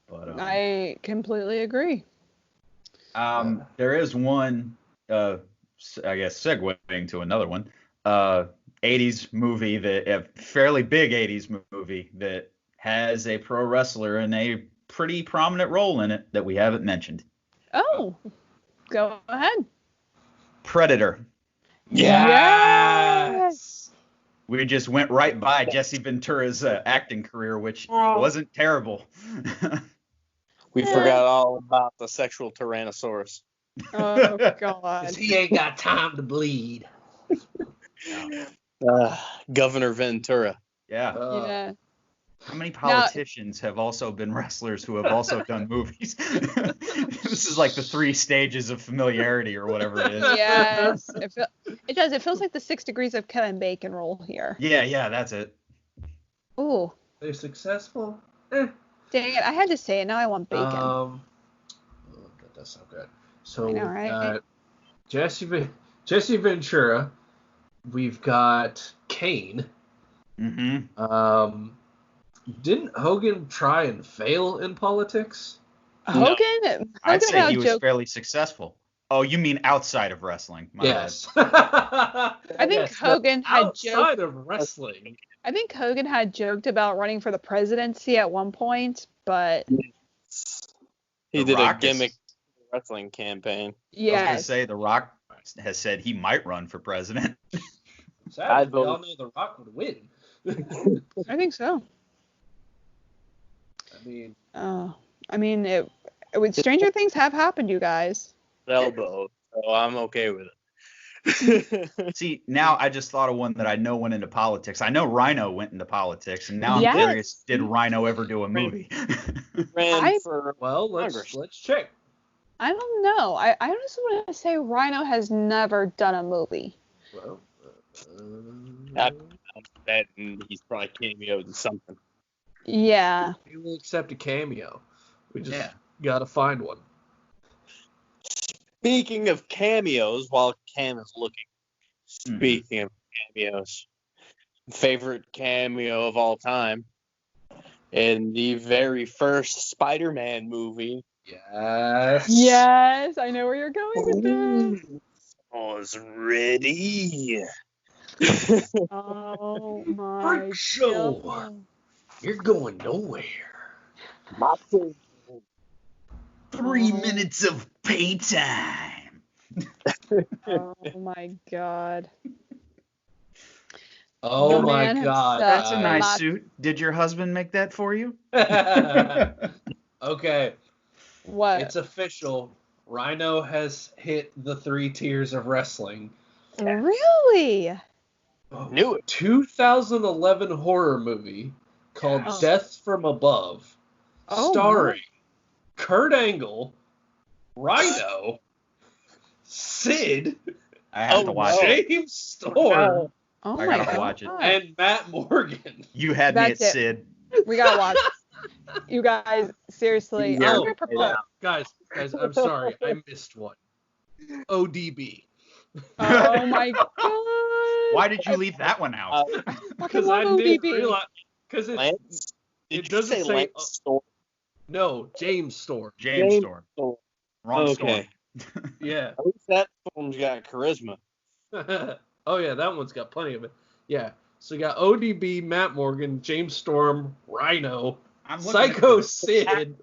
But, I completely agree. There is one, I guess, segueing to another one, 80s movie, a fairly big 80s movie that has a pro wrestler in a pretty prominent role in it that we haven't mentioned. Oh, go ahead. Predator. Yes. We just went right by Jesse Ventura's acting career, which wasn't terrible. We forgot all about the sexual Tyrannosaurus. Oh, God. He ain't got time to bleed. Governor Ventura. Yeah. Yeah. How many politicians have also been wrestlers who have also done movies? This is like the 3 stages of familiarity or whatever it is. Yes. It does. It feels like the 6 degrees of Kevin Bacon role here. Yeah, that's it. Ooh. They're successful? Dang it. I had to say it. Now I want bacon. That does sound good. So, I know, right? Jesse Ventura. We've got Kane. Mm-hmm. Didn't Hogan try and fail in politics? Hogan I'd say he was fairly successful. Oh, you mean outside of wrestling? Yes. I think Hogan had outside of wrestling. I think Hogan had joked about running for the presidency at one point, but he did a gimmick wrestling campaign. Yeah. I was gonna say The Rock has said he might run for president. Sadly, we all know The Rock would win. I think so. Stranger things have happened, you guys. Elbow, so I'm okay with it. See, now I just thought of one that I know went into politics. I know Rhino went into politics, and now I'm curious, did Rhino ever do a movie? Let's check. I don't know. I just want to say Rhino has never done a movie. Well, I bet he's probably cameoed in something. Yeah. He will accept a cameo. We just gotta find one. Speaking of cameos, while Cam is looking, speaking of cameos, favorite cameo of all time in the very first Spider-Man movie. Yes, I know where you're going with this. I was ready. Oh my Freak show. God. You're going nowhere. 3 minutes of paytime. Oh my God. Oh The my man God. himself. That's a nice Not- suit. Did your husband make that for you? Okay, What? it's official. Rhino has hit the 3 tiers of wrestling. Really? Knew it. 2011 horror movie called Yes. Death from Above, Oh, starring Kurt Angle, Rhino, Sid, I have to watch no. it. James Storm, Oh I my gotta God. watch it. and Matt Morgan. You had me at That's it. Sid. We gotta watch. You guys, seriously. Yeah. I'm gonna propose. Guys, I'm sorry, I missed one. ODB. Oh my God. Why did you leave that one out? Because love I didn't ODB. realize. Because Lance? Did it you doesn't say say. Lance Storm? No, James Storm. James Storm. Storm. Wrong Okay. Storm. Yeah. At least that Storm's got charisma. Oh yeah, that one's got plenty of it. Yeah. So you got ODB, Matt Morgan, James Storm, Rhino, I'm looking Psycho at this. Sid.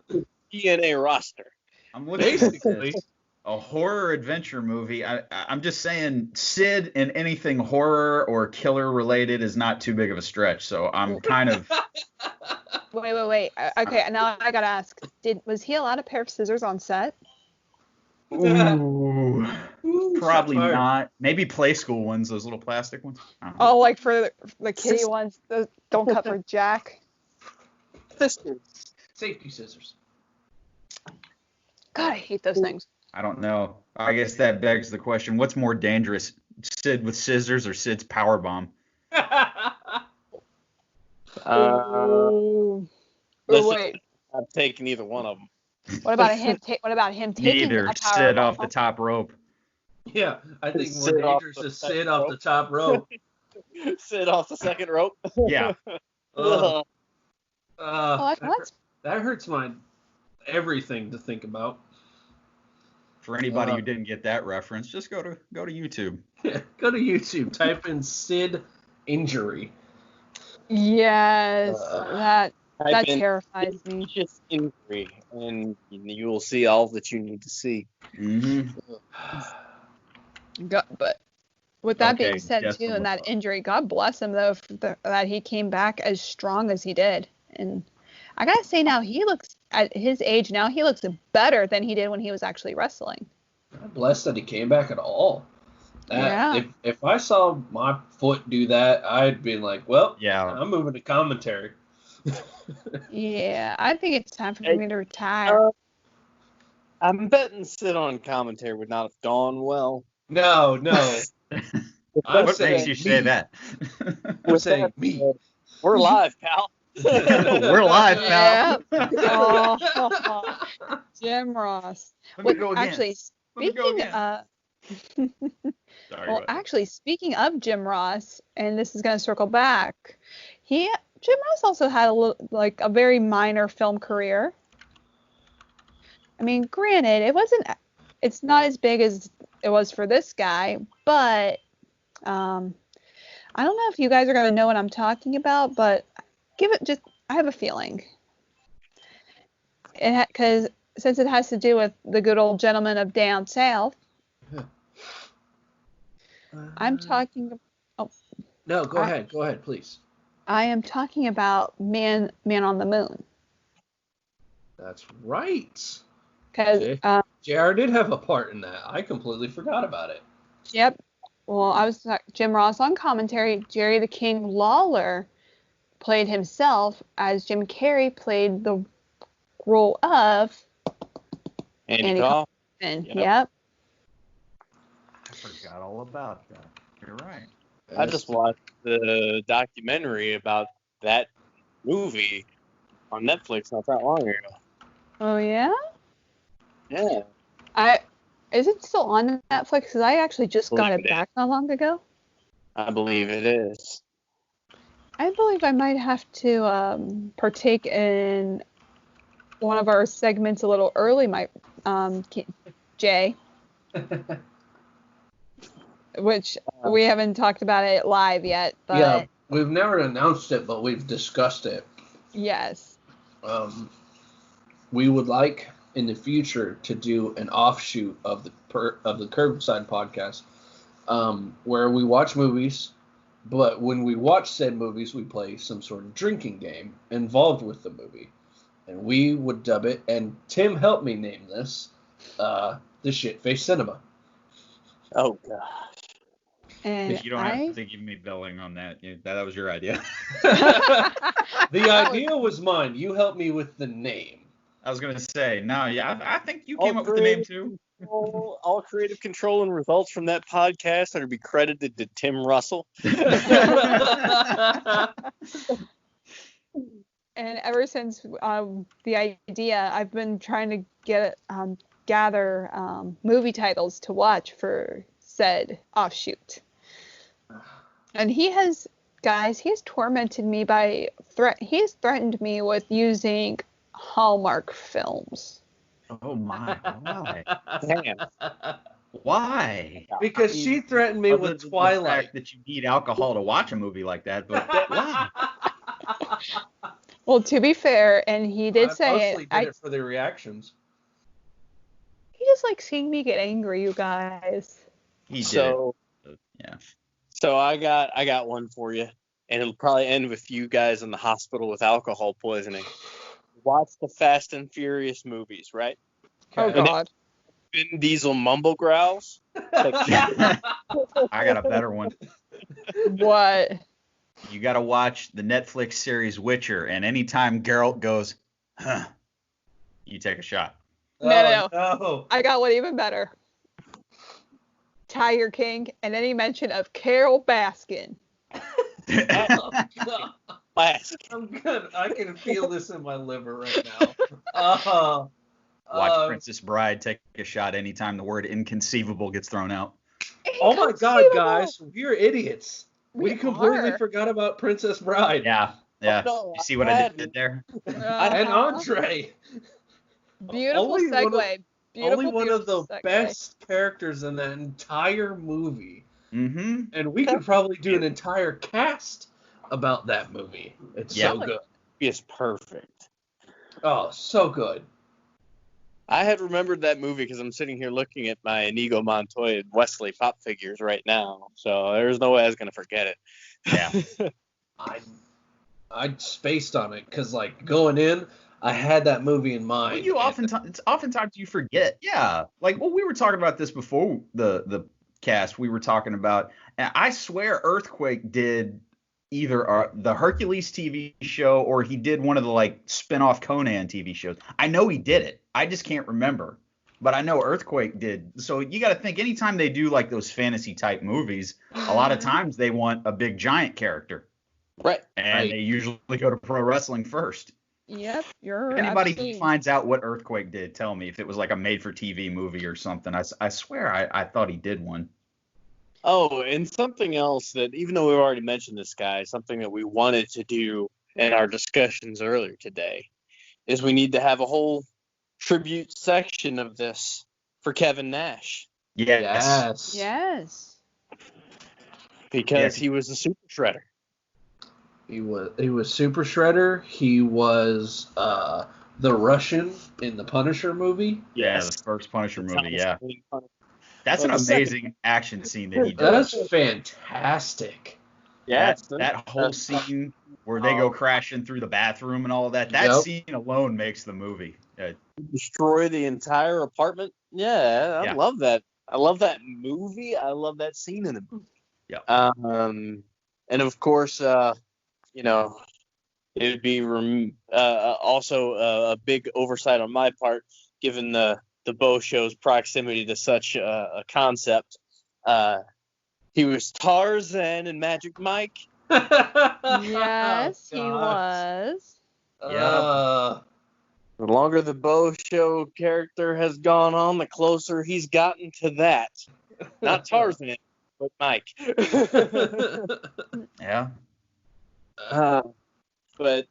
TNA roster. I'm looking at Basically. this. A horror adventure movie. I'm just saying Sid in anything horror or killer related is not too big of a stretch. So I'm kind of Wait. Okay, now I gotta ask. Was he allowed a pair of scissors on set? Ooh, Ooh, probably shots fired. not. Maybe play school ones, those little plastic ones. I don't know. Oh, like for the kitty ones. Those don't cut for Jack. Safety scissors. God, I hate those things. I don't know. I guess that begs the question: what's more dangerous, Sid with scissors or Sid's power bomb? Oh. Listen, Wait. I'm taking either one of them. What about him? What about him taking Neither. a power Sid bomb? off the top rope. Yeah, I think more Sit off dangerous the is second Sid off the rope. top rope. Sit off the second rope. Yeah. Ugh. Oh, that's That hurts my everything to think about. For anybody who didn't get that reference, just go to YouTube. Go to YouTube, type in Sid injury. yes. That Type in terrifies me. vicious injury, and you will see all that you need to see. Mm-hmm. But with that Okay, being said, Death too, from and that Above. injury, God bless him though, that he came back as strong as he did. And I gotta say, now he looks at his age. Now he looks better than he did when he was actually wrestling. I'm blessed that he came back at all. Yeah. If I saw my foot do that, I'd be like, well, Yeah. I'm moving to commentary. Yeah, I think it's time for me to retire. I'm betting Sid on commentary would not have gone well. No. I'm What saying makes you say me. that? I'm saying me. We're live, pal. We're live, pal. Yeah. Oh, Jim Ross. Let me go again. Actually, Let me go speaking again. Sorry, well, what? actually, speaking of Jim Ross, and this is going to circle back, Jim Ross also had a very minor film career. I mean, granted, it's not as big as it was for this guy, but I don't know if you guys are going to know what I'm talking about, but I have a feeling. Because since it has to do with the good old gentleman of down south, I'm talking. No, go ahead, please. I am talking about Man on the Moon. That's right. Because JR did have a part in that. I completely forgot about it. Yep. Well, I was Jim Ross on commentary. Jerry the King Lawler played himself as Jim Carrey played the role of Andy Kaufman. Yep. I forgot all about that. You're right. I just watched the documentary about that movie on Netflix not that long ago. Oh yeah. Yeah. Is it still on Netflix? Because I actually just got it Believe it back not long ago. I believe it is. I believe I might have to partake in one of our segments a little early, Jay. Which we haven't talked about it live yet, but yeah, we've never announced it, but we've discussed it. Yes. We would like in the future to do an offshoot of the Curbside podcast, where we watch movies But when we watch said movies, we play some sort of drinking game involved with the movie. And we would dub it, and Tim helped me name this, the Shitface Cinema. Oh, gosh. And you don't have to give me billing on that. That was your idea. The idea was mine. You helped me with the name. I was going to say, no, yeah, I think you came up with the name, too. All creative control and results from that podcast are to be credited to Tim Russell. And ever since the idea, I've been trying to gather movie titles to watch for said offshoot. And he has tormented me he has threatened me with using Hallmark films. Oh my! Why? Damn. Why? Because she threatened me with Twilight. The fact that you need alcohol to watch a movie like that, but why? Well, to be fair, and he did say it. I did it for the reactions. He just likes seeing me get angry, you guys. He did. So, yeah. So I got one for you, and it'll probably end with you guys in the hospital with alcohol poisoning. Watch the Fast and Furious movies, right? Oh, God. Vin Diesel mumble growls. I got a better one. What? You got to watch the Netflix series Witcher, and anytime Geralt goes, huh, you take a shot. No. I got one even better. Tiger King, and any mention of Carol Baskin. Oh, God. I'm good. I can feel this in my liver right now. Watch Princess Bride take a shot anytime the word inconceivable gets thrown out. Oh my God, guys, we're idiots. We completely forgot about Princess Bride. Yeah. Oh, no, you see what I did there? And Andre. Beautiful segue. Only one of the best characters in that entire movie. Mm-hmm. And we could probably do an entire cast about that movie. It's so good. It's perfect. Oh, so good. I had remembered that movie because I'm sitting here looking at my Inigo Montoya Wesley pop figures right now. So there's no way I was going to forget it. Yeah. I spaced on it because, like, going in, I had that movie in mind. Well, oftentimes you forget. Yeah. Like, well, we were talking about this before the cast. We were talking about, and I swear Earthquake did either the Hercules TV show or he did one of the, like, spin-off Conan TV shows. I know he did it. I just can't remember. But I know Earthquake did. So you got to think, anytime they do, like, those fantasy-type movies, a lot of times they want a big giant character. Right. And they usually go to pro wrestling first. Yep, If anybody who finds out what Earthquake did, tell me if it was like a made-for-TV movie or something. I swear I thought he did one. Oh, and something else that, even though we've already mentioned this guy, something that we wanted to do in our discussions earlier today is we need to have a whole tribute section of this for Kevin Nash. Yes. Because he was a super shredder. He was Super Shredder. He was the Russian in the Punisher movie. Yeah, the first Punisher movie, yeah. That's an amazing action scene that he does. That's fantastic. Yeah, that whole scene where they go crashing through the bathroom and all of that, that scene alone makes the movie. Destroy the entire apartment. Yeah, I love that. I love that movie. I love that scene in the movie. Yeah. And of course, you know, it would be also a big oversight on my part, given the Beau show's proximity to such a concept. He was Tarzan and Magic Mike. Yes, he was. Yeah. The longer the Beau show character has gone on, the closer he's gotten to that. Not Tarzan, but Mike. Yeah. But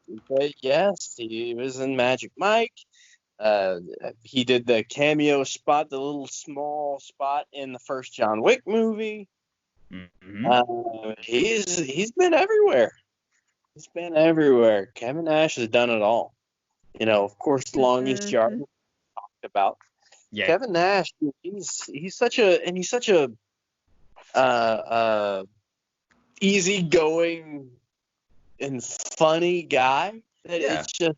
yes, he was in Magic Mike. He did the cameo spot, the little small spot in the first John Wick movie. Mm-hmm. He's been everywhere. He's been everywhere. Kevin Nash has done it all. You know, of course, the Longest Yard we talked about. Yeah. Kevin Nash, he's such a easygoing and funny guy that Yeah.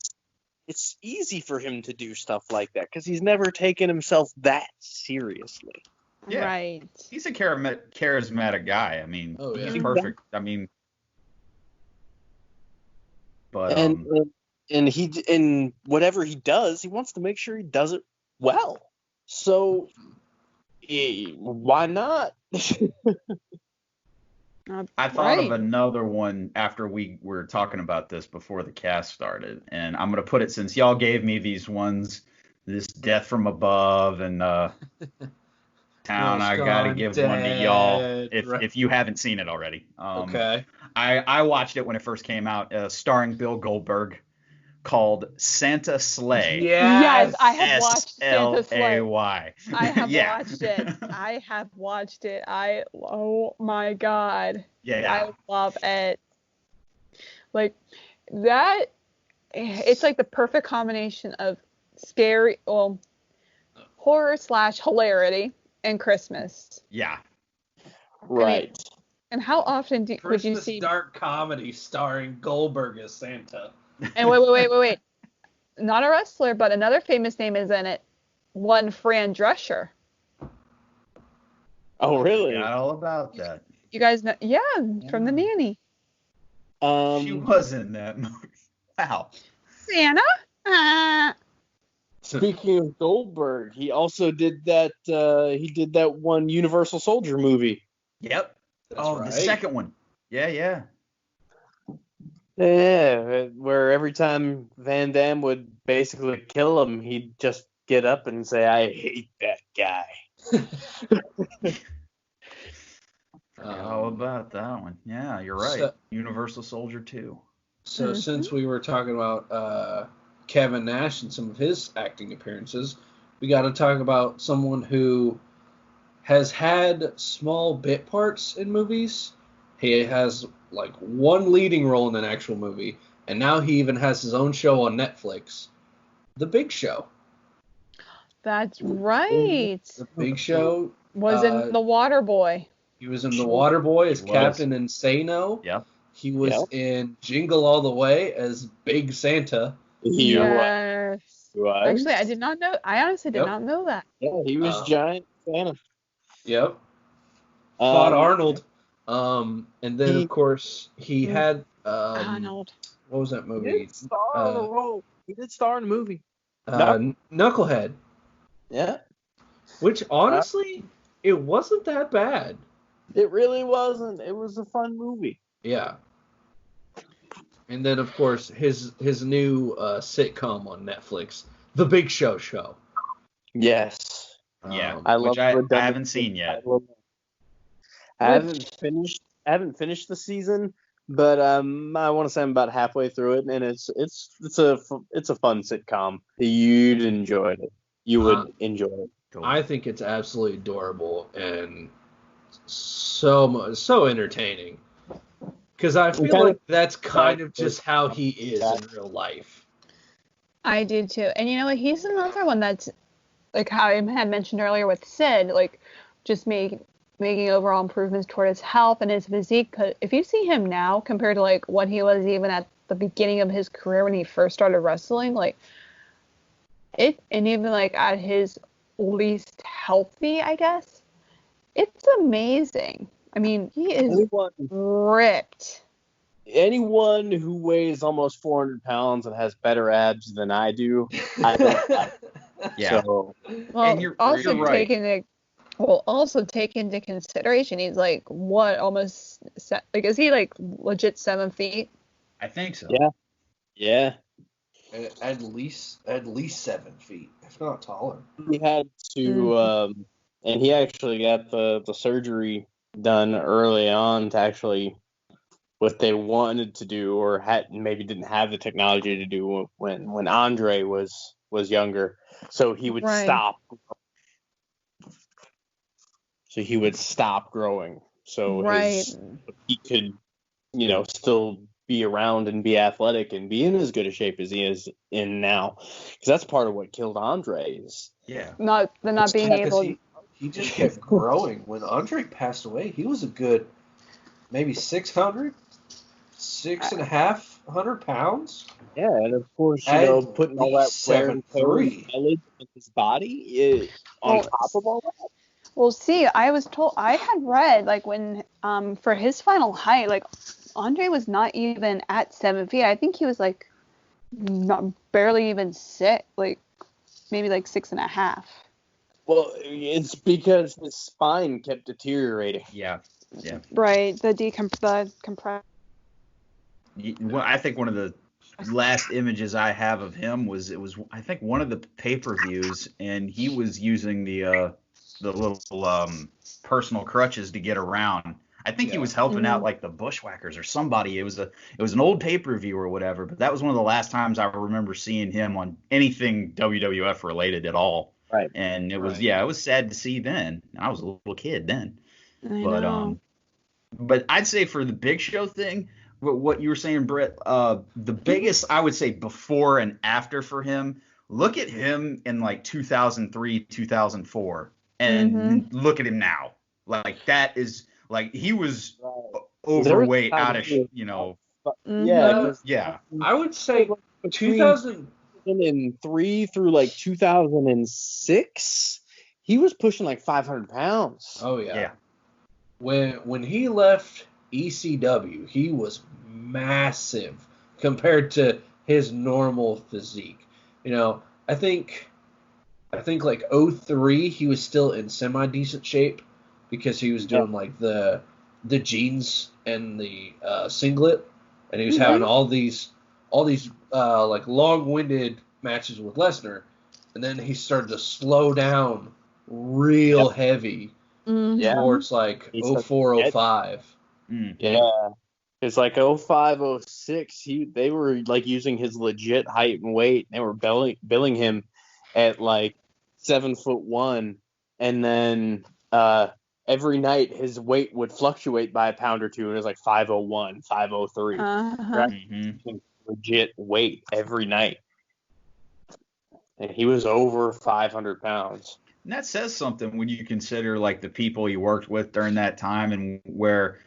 it's easy for him to do stuff like that because he's never taken himself that seriously. Yeah. Right. He's a charismatic guy. I mean, he's perfect. I mean, but and whatever he does, he wants to make sure he does it well. So why not? I thought of another one after we were talking about this before the cast started, and I'm gonna put it since y'all gave me these ones, this Death from Above and Town. I gotta give one to y'all if you haven't seen it already. Okay. I watched it when it first came out, starring Bill Goldberg, called Santa Slay. Yes, I have watched Santa Slay. SLAY. I have watched it. I have watched it. Oh my God. Yeah. I love it. Like that. It's like the perfect combination of scary, horror / hilarity and Christmas. Yeah. Right. I mean, and how often would you see dark comedy starring Goldberg as Santa? And wait. Not a wrestler, but another famous name is in it. One Fran Drescher. Oh, really? Forgot all about that. You guys know? Yeah, from The Nanny. She was in that movie. Wow. Santa? Speaking of Goldberg, he also did that. He did that one Universal Soldier movie. Yep. That's right. The second one. Yeah. Yeah, where every time Van Damme would basically kill him, he'd just get up and say, "I hate that guy." How about that one? Yeah, you're right. Universal Soldier 2. So since we were talking about Kevin Nash and some of his acting appearances, we got to talk about someone who has had small bit parts in movies. He has like one leading role in an actual movie, and now he even has his own show on Netflix, The Big Show. That's right. The Big Show was in The Waterboy. He was in The Waterboy as Captain Insano. Yep. He was in Jingle All the Way as Big Santa. Yes. Actually, I did not know. I honestly did not know that. Yeah, he was Giant Santa. Yep. Fought Arnold. And then of course he had Arnold. What was that movie? He did star in a movie. Knucklehead. Yeah. Which honestly, it wasn't that bad. It really wasn't. It was a fun movie. Yeah. And then of course his new sitcom on Netflix, The Big Show Show. Yes. Yeah. I haven't seen yet. I haven't finished the season, but I want to say I'm about halfway through it, and it's a fun sitcom. You'd enjoy it. You would enjoy it. I think it's absolutely adorable and so entertaining. Because I feel like that's kind of just how he is in real life. I do too, and you know what? He's another one that's like how I had mentioned earlier with Sid, like just making overall improvements toward his health and his physique. Cause if you see him now compared to like what he was even at the beginning of his career when he first started wrestling, like and even like at his least healthy, I guess, it's amazing. I mean, he is ripped. Anyone who weighs almost 400 pounds and has better abs than I do, I don't like. Yeah. So, well, you're right. Also take into consideration he's like what almost like is he like legit 7 feet? I think so. Yeah. At least 7 feet, if not taller. He had to, and he actually got the surgery done early on to actually what they wanted to do or maybe didn't have the technology to do when Andre was younger. So he would stop. So he would stop growing. So he could, still be around and be athletic and be in as good a shape as he is in now. Because that's part of what killed Andre. Not being able. He just kept growing. When Andre passed away, he was a good maybe 600, 6.5 pounds. Yeah, and of course, putting all that wear and tear in his body on top of all that. Well, see, I had read like when for his final height, like Andre was not even at 7 feet. I think he was like barely even like maybe like 6.5. Well, it's because his spine kept deteriorating. Yeah. Right, the compress. Well, I think one of the last images I have of him was I think one of the pay-per-views, and he was using the little personal crutches to get around. I think he was helping out like the Bushwhackers or somebody. It was an old pay-per-view or whatever, but that was one of the last times I remember seeing him on anything WWF related at all. Right. And it was sad to see then. I was a little kid then. But I'd say for the Big Show thing, what you were saying, Britt, the biggest I would say before and after for him, look at him in like 2003, 2004, and look at him now. Like that is like he was overweight, out of Yeah. I would say 2003 through like 2006, he was pushing like 500 pounds. Oh yeah. When he left ECW, he was massive compared to his normal physique. I think like 2003 he was still in semi decent shape because he was doing like the jeans and the singlet, and he was having all these like long-winded matches with Lesnar, and then he started to slow down real heavy towards like 04, 05. Yeah. It's like 05, 06, they were like using his legit height and weight. They were billing him at like 7'1", and then every night his weight would fluctuate by a pound or two, and it was like 501, 503. Legit weight every night. And he was over 500 pounds. And that says something when you consider like the people he worked with during that time, and where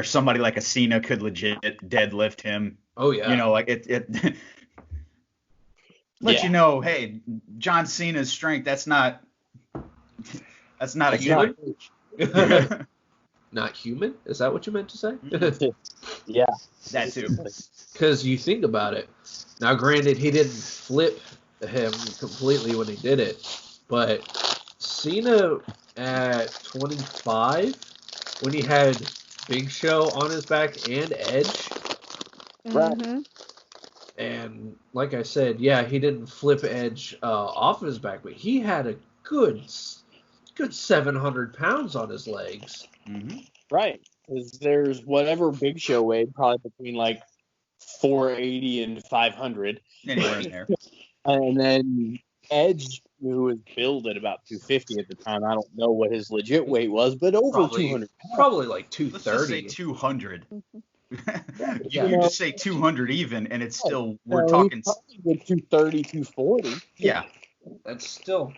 somebody like a Cena could legit deadlift him. Oh yeah. Like it lets you know, hey, John Cena's strength, that's not a human. Not human? Is that what you meant to say? Yeah, that too. Because you think about it. Now, granted, he didn't flip him completely when he did it, but Cena at 25, when he had Big Show on his back and Edge, right? And like I said, he didn't flip Edge off of his back, but he had a good 700 pounds on his legs. Right, because there's whatever Big Show weighed, probably between like 480 and 500. Anywhere in there. And then Edge, who was billed at about 250 at the time, I don't know what his legit weight was, but over 200 pounds. Probably like 230. Let's just say 200. You just say 200 even, and it's still, we're talking 230, 240. Yeah. That's still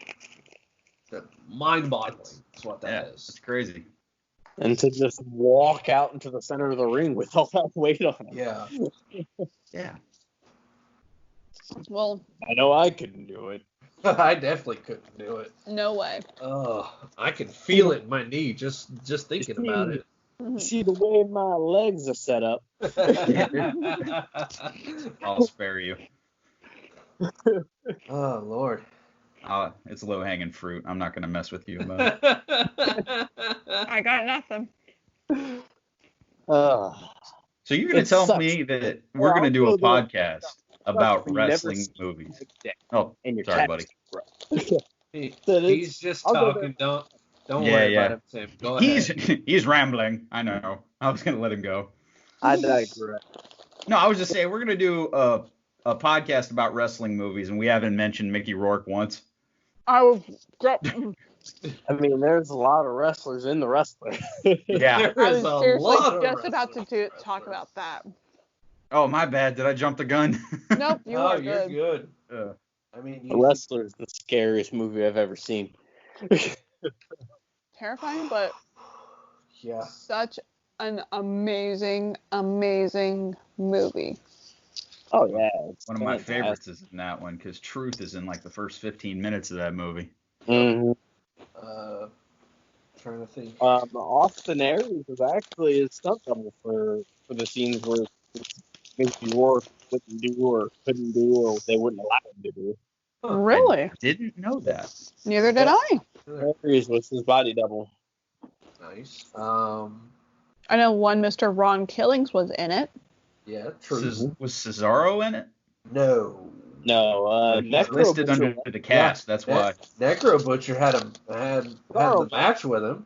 mind-boggling. That's what that is. It's crazy. And to just walk out into the center of the ring with all that weight on him. Yeah. Yeah. Well, I know I couldn't do it. I definitely couldn't do it. No way. Oh, I can feel it in my knee just thinking about it. See the way my legs are set up. I'll spare you. Oh, Lord. It's low-hanging fruit. I'm not going to mess with you about it. I got nothing. So you're going to tell me that we're going to do a podcast about wrestling movies? Oh, sorry, buddy. He's just talking. Don't worry about him, Sam. Go ahead. He's rambling. I know. I was going to let him go. I digress. No, I was just saying we're going to do a podcast about wrestling movies, and we haven't mentioned Mickey Rourke once. I mean, there's a lot of wrestlers in the wrestler. Yeah. I was seriously just about to talk about that. Oh, my bad. Did I jump the gun? Nope, you're good. I mean, The Wrestler is the scariest movie I've ever seen. Terrifying, but yeah, such an amazing, amazing movie. Oh yeah, one of my favorites is in that one because Truth is in like the first 15 minutes of that movie. Mm-hmm. Trying to think. Austin Aries was actually a stunt double for the scenes where Mickey Rourke wouldn't do or couldn't do or they wouldn't allow him to do. Really? I didn't know that. Neither did I. Aries was his body double. Nice. I know one Mr. Ron Killings was in it. Yeah, true. Was Cesaro in it? No. Necro listed Butcher under the cast. That's why. Necro Butcher had the match with him.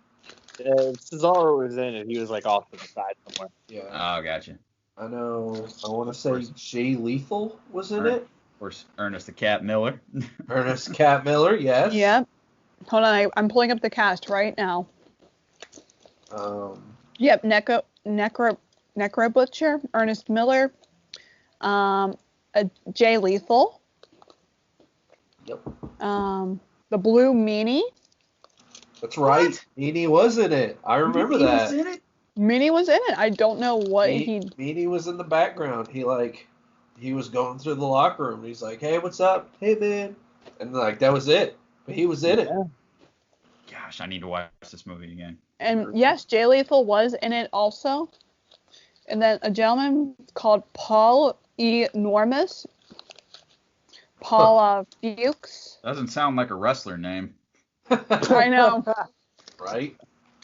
Cesaro was in it. He was like off to the side somewhere. Yeah. Oh, gotcha. I know. I want to say Jay Lethal was in it. Or Ernest the Cat Miller. Ernest Cat Miller, yes. Yep. Hold on, I'm pulling up the cast right now. Yep, Necro Butcher, Ernest Miller, Jay Lethal. Yep. The Blue Meanie. That's right. What? Meanie was in it. I remember that. Was in it? Meanie was in it. I don't know what Meanie was in the background. He was going through the locker room. He's like, "Hey, what's up? Hey, man." And like that was it. But he was in it. Gosh, I need to watch this movie again. And yes, Jay Lethal was in it also. And then a gentleman called Paul E. Normus. Paul Fuchs. Doesn't sound like a wrestler name. I know. Right?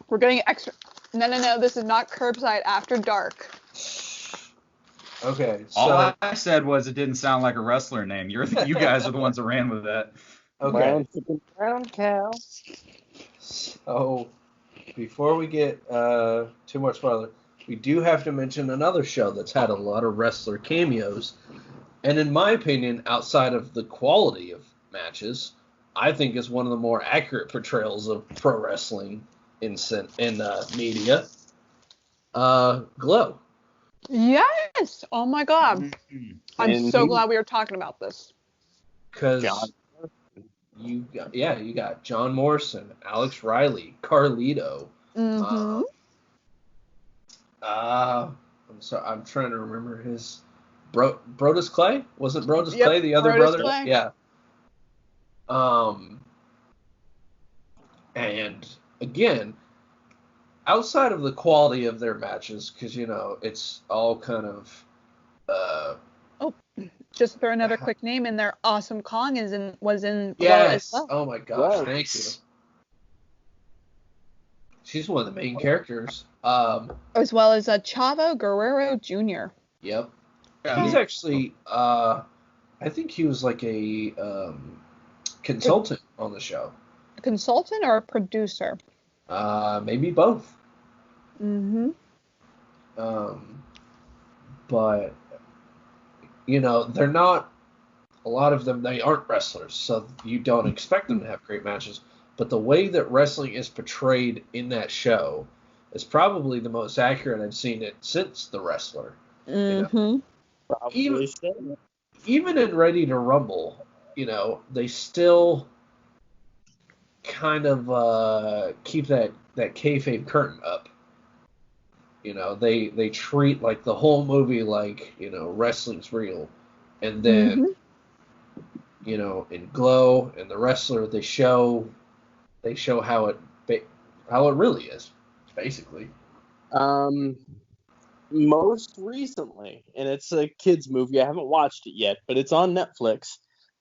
We're getting extra. No. This is not Curbside After Dark. Okay. So all I said was it didn't sound like a wrestler name. You guys are the ones that ran with that. Okay. Brown cow. So before we get too much farther, we do have to mention another show that's had a lot of wrestler cameos. And in my opinion, outside of the quality of matches, I think is one of the more accurate portrayals of pro wrestling in media. Glow. Yes. Oh my God. I'm so glad we were talking about this. Because you got John Morrison, Alex Riley, Carlito. Mm-hmm. I'm sorry, I'm trying to remember his Brodus Clay? Wasn't Brodus Clay the other brother? Clay. Yeah. And again, outside of the quality of their matches, because it's all kind of. Just throw another quick name in there. Awesome Kong was in. Yes. Glow as well. Oh my gosh! Thank you. She's one of the main characters. As well as Chavo Guerrero Jr. Yep. He's actually. I think he was like a consultant on the show. A consultant or a producer? Maybe both. Mm-hmm. But they're not. A lot of them, they aren't wrestlers, so you don't expect them to have great matches. But the way that wrestling is portrayed in that show is probably the most accurate I've seen it since The Wrestler. Mm-hmm. Even in Ready to Rumble, they still kind of keep that kayfabe curtain up. They treat like the whole movie like wrestling's real, and then in Glow and The Wrestler they show how it really is, basically. Most recently, and it's a kids movie. I haven't watched it yet, but it's on Netflix.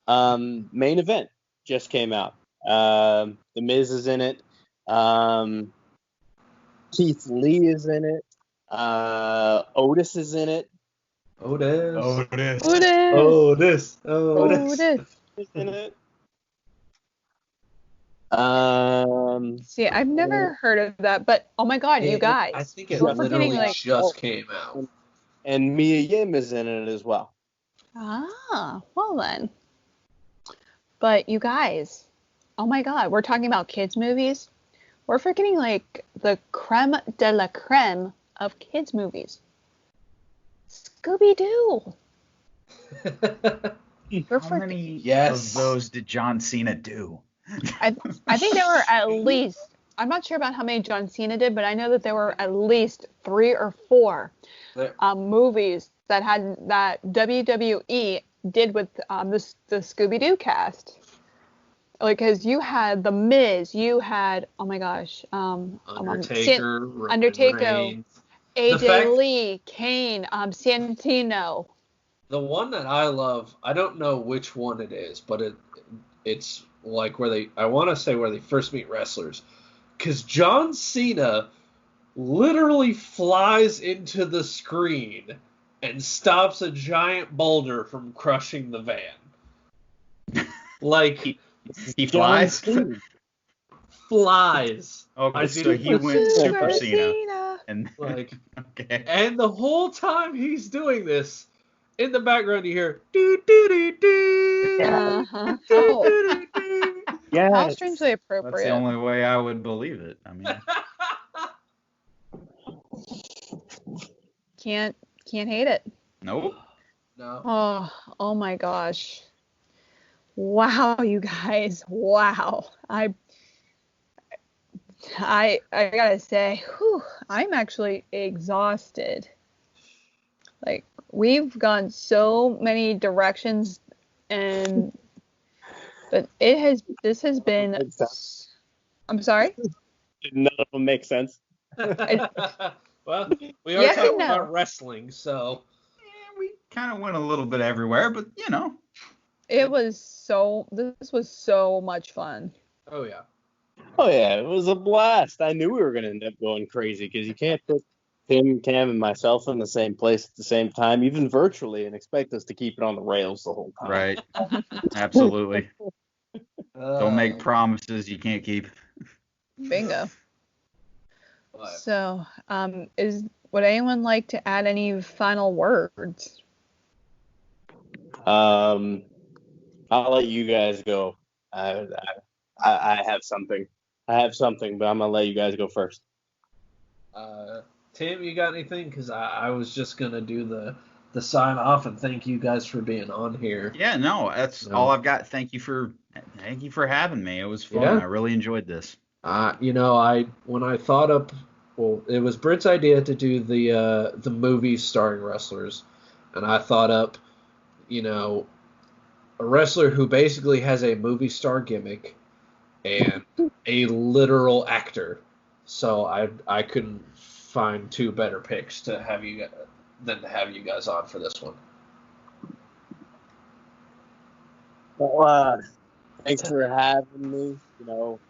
Main Event just came out. The Miz is in it. Keith Lee is in it. Otis is in it. Otis is in it. See, I've never heard of that, but oh my God, you guys! I think it literally just came out. And Mia Yim is in it as well. Ah, well then. But you guys, oh my God, we're talking about kids movies. We're forgetting like the creme de la creme of kids movies. Scooby-Doo. How many of those did John Cena do? I think there were at least I'm not sure about how many John Cena did, but I know that there were at least 3 or 4 movies that WWE did with the Scooby-Doo cast. Like, because you had The Miz, you had, oh my gosh, Undertaker, AJ Lee, Kane, Santino. The one that I love, I don't know which one it is, but it's like I want to say where they first meet wrestlers. Because John Cena literally flies into the screen and stops a giant boulder from crushing the van. Like, he flies? Flies. Okay, so he went Super Cena. And, okay. And the whole time he's doing this, in the background you hear doo doo doo doo. Yeah. How strangely appropriate. That's the only way I would believe it. I mean, can't hate it. Nope. No. Oh my gosh. Wow, you guys. Wow. I gotta say, I'm actually exhausted. Like, we've gone so many directions, but this has been. I'm sorry? None of them make sense. Well, we are talking about wrestling, so. Yeah, we kind of went a little bit everywhere, but this was so much fun. Oh yeah. Oh yeah, it was a blast. I knew we were gonna end up going crazy because you can't put Tim, Cam, and myself in the same place at the same time, even virtually, and expect us to keep it on the rails the whole time. Right. Absolutely. Don't make promises you can't keep. Bingo. So, would anyone like to add any final words? I'll let you guys go. I have something. But I'm gonna let you guys go first. Tim, you got anything? Because I was just gonna do the sign off and thank you guys for being on here. Yeah, no, that's all I've got. Thank you for having me. It was fun. Yeah. I really enjoyed this. When I thought up, well, it was Britt's idea to do the movies starring wrestlers, and I thought up, a wrestler who basically has a movie star gimmick and a literal actor. So I couldn't find 2 better picks to have you guys on for this one. Well, thanks for having me.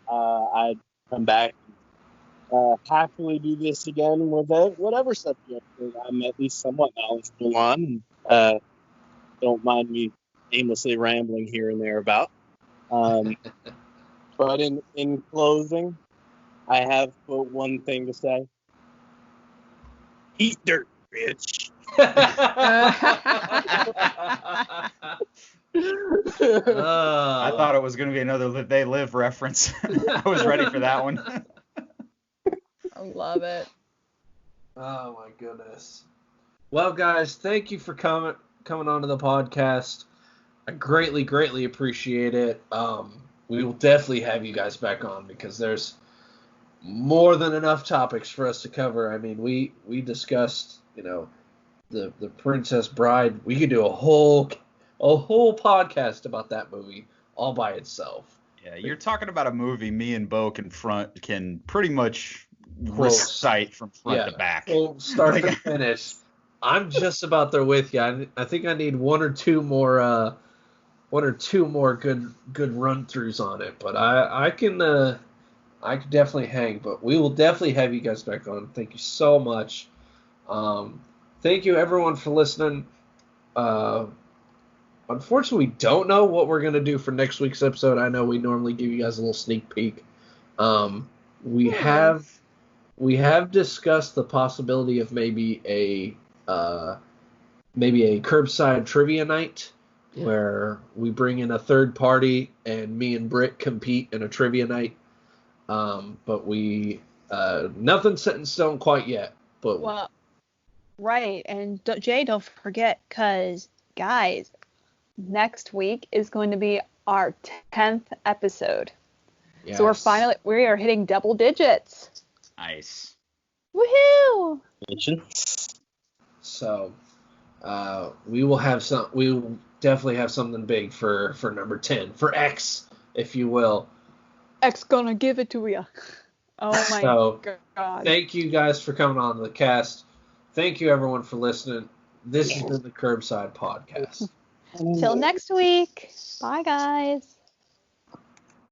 I'd come back and happily do this again with whatever subject I'm at least somewhat knowledgeable on. Don't mind me aimlessly rambling here and there about. But in closing, I have but one thing to say. Eat dirt, bitch. I thought it was going to be another They Live reference. I was ready for that one. I love it. Oh, my goodness. Well, guys, thank you for coming onto the podcast. I greatly, greatly appreciate it. We will definitely have you guys back on because there's more than enough topics for us to cover. I mean, we discussed, the Princess Bride. We could do a whole podcast about that movie all by itself. Yeah, you're talking about a movie me and Beau can pretty much recite from front to back. Well, start to finish. I'm just about there with you. I think I need one or two more good run-throughs on it, but I can definitely hang. But we will definitely have you guys back on. Thank you so much. Thank you everyone for listening. Unfortunately, we don't know what we're gonna do for next week's episode. I know we normally give you guys a little sneak peek. We have discussed the possibility of maybe a curbside trivia night where we bring in a third party and me and Britt compete in a trivia night. But we nothing's set in stone quite yet. But well, right, and Jay, don't forget, because guys, next week is going to be our 10th episode. Yes. So we are hitting double digits. Nice. Woohoo! So, we will definitely have something big for number 10, for X, if you will. X gonna give it to you. Oh my God. Thank you guys for coming on the cast. Thank you everyone for listening. This has been the Curbside Podcast. Till next week. Bye guys.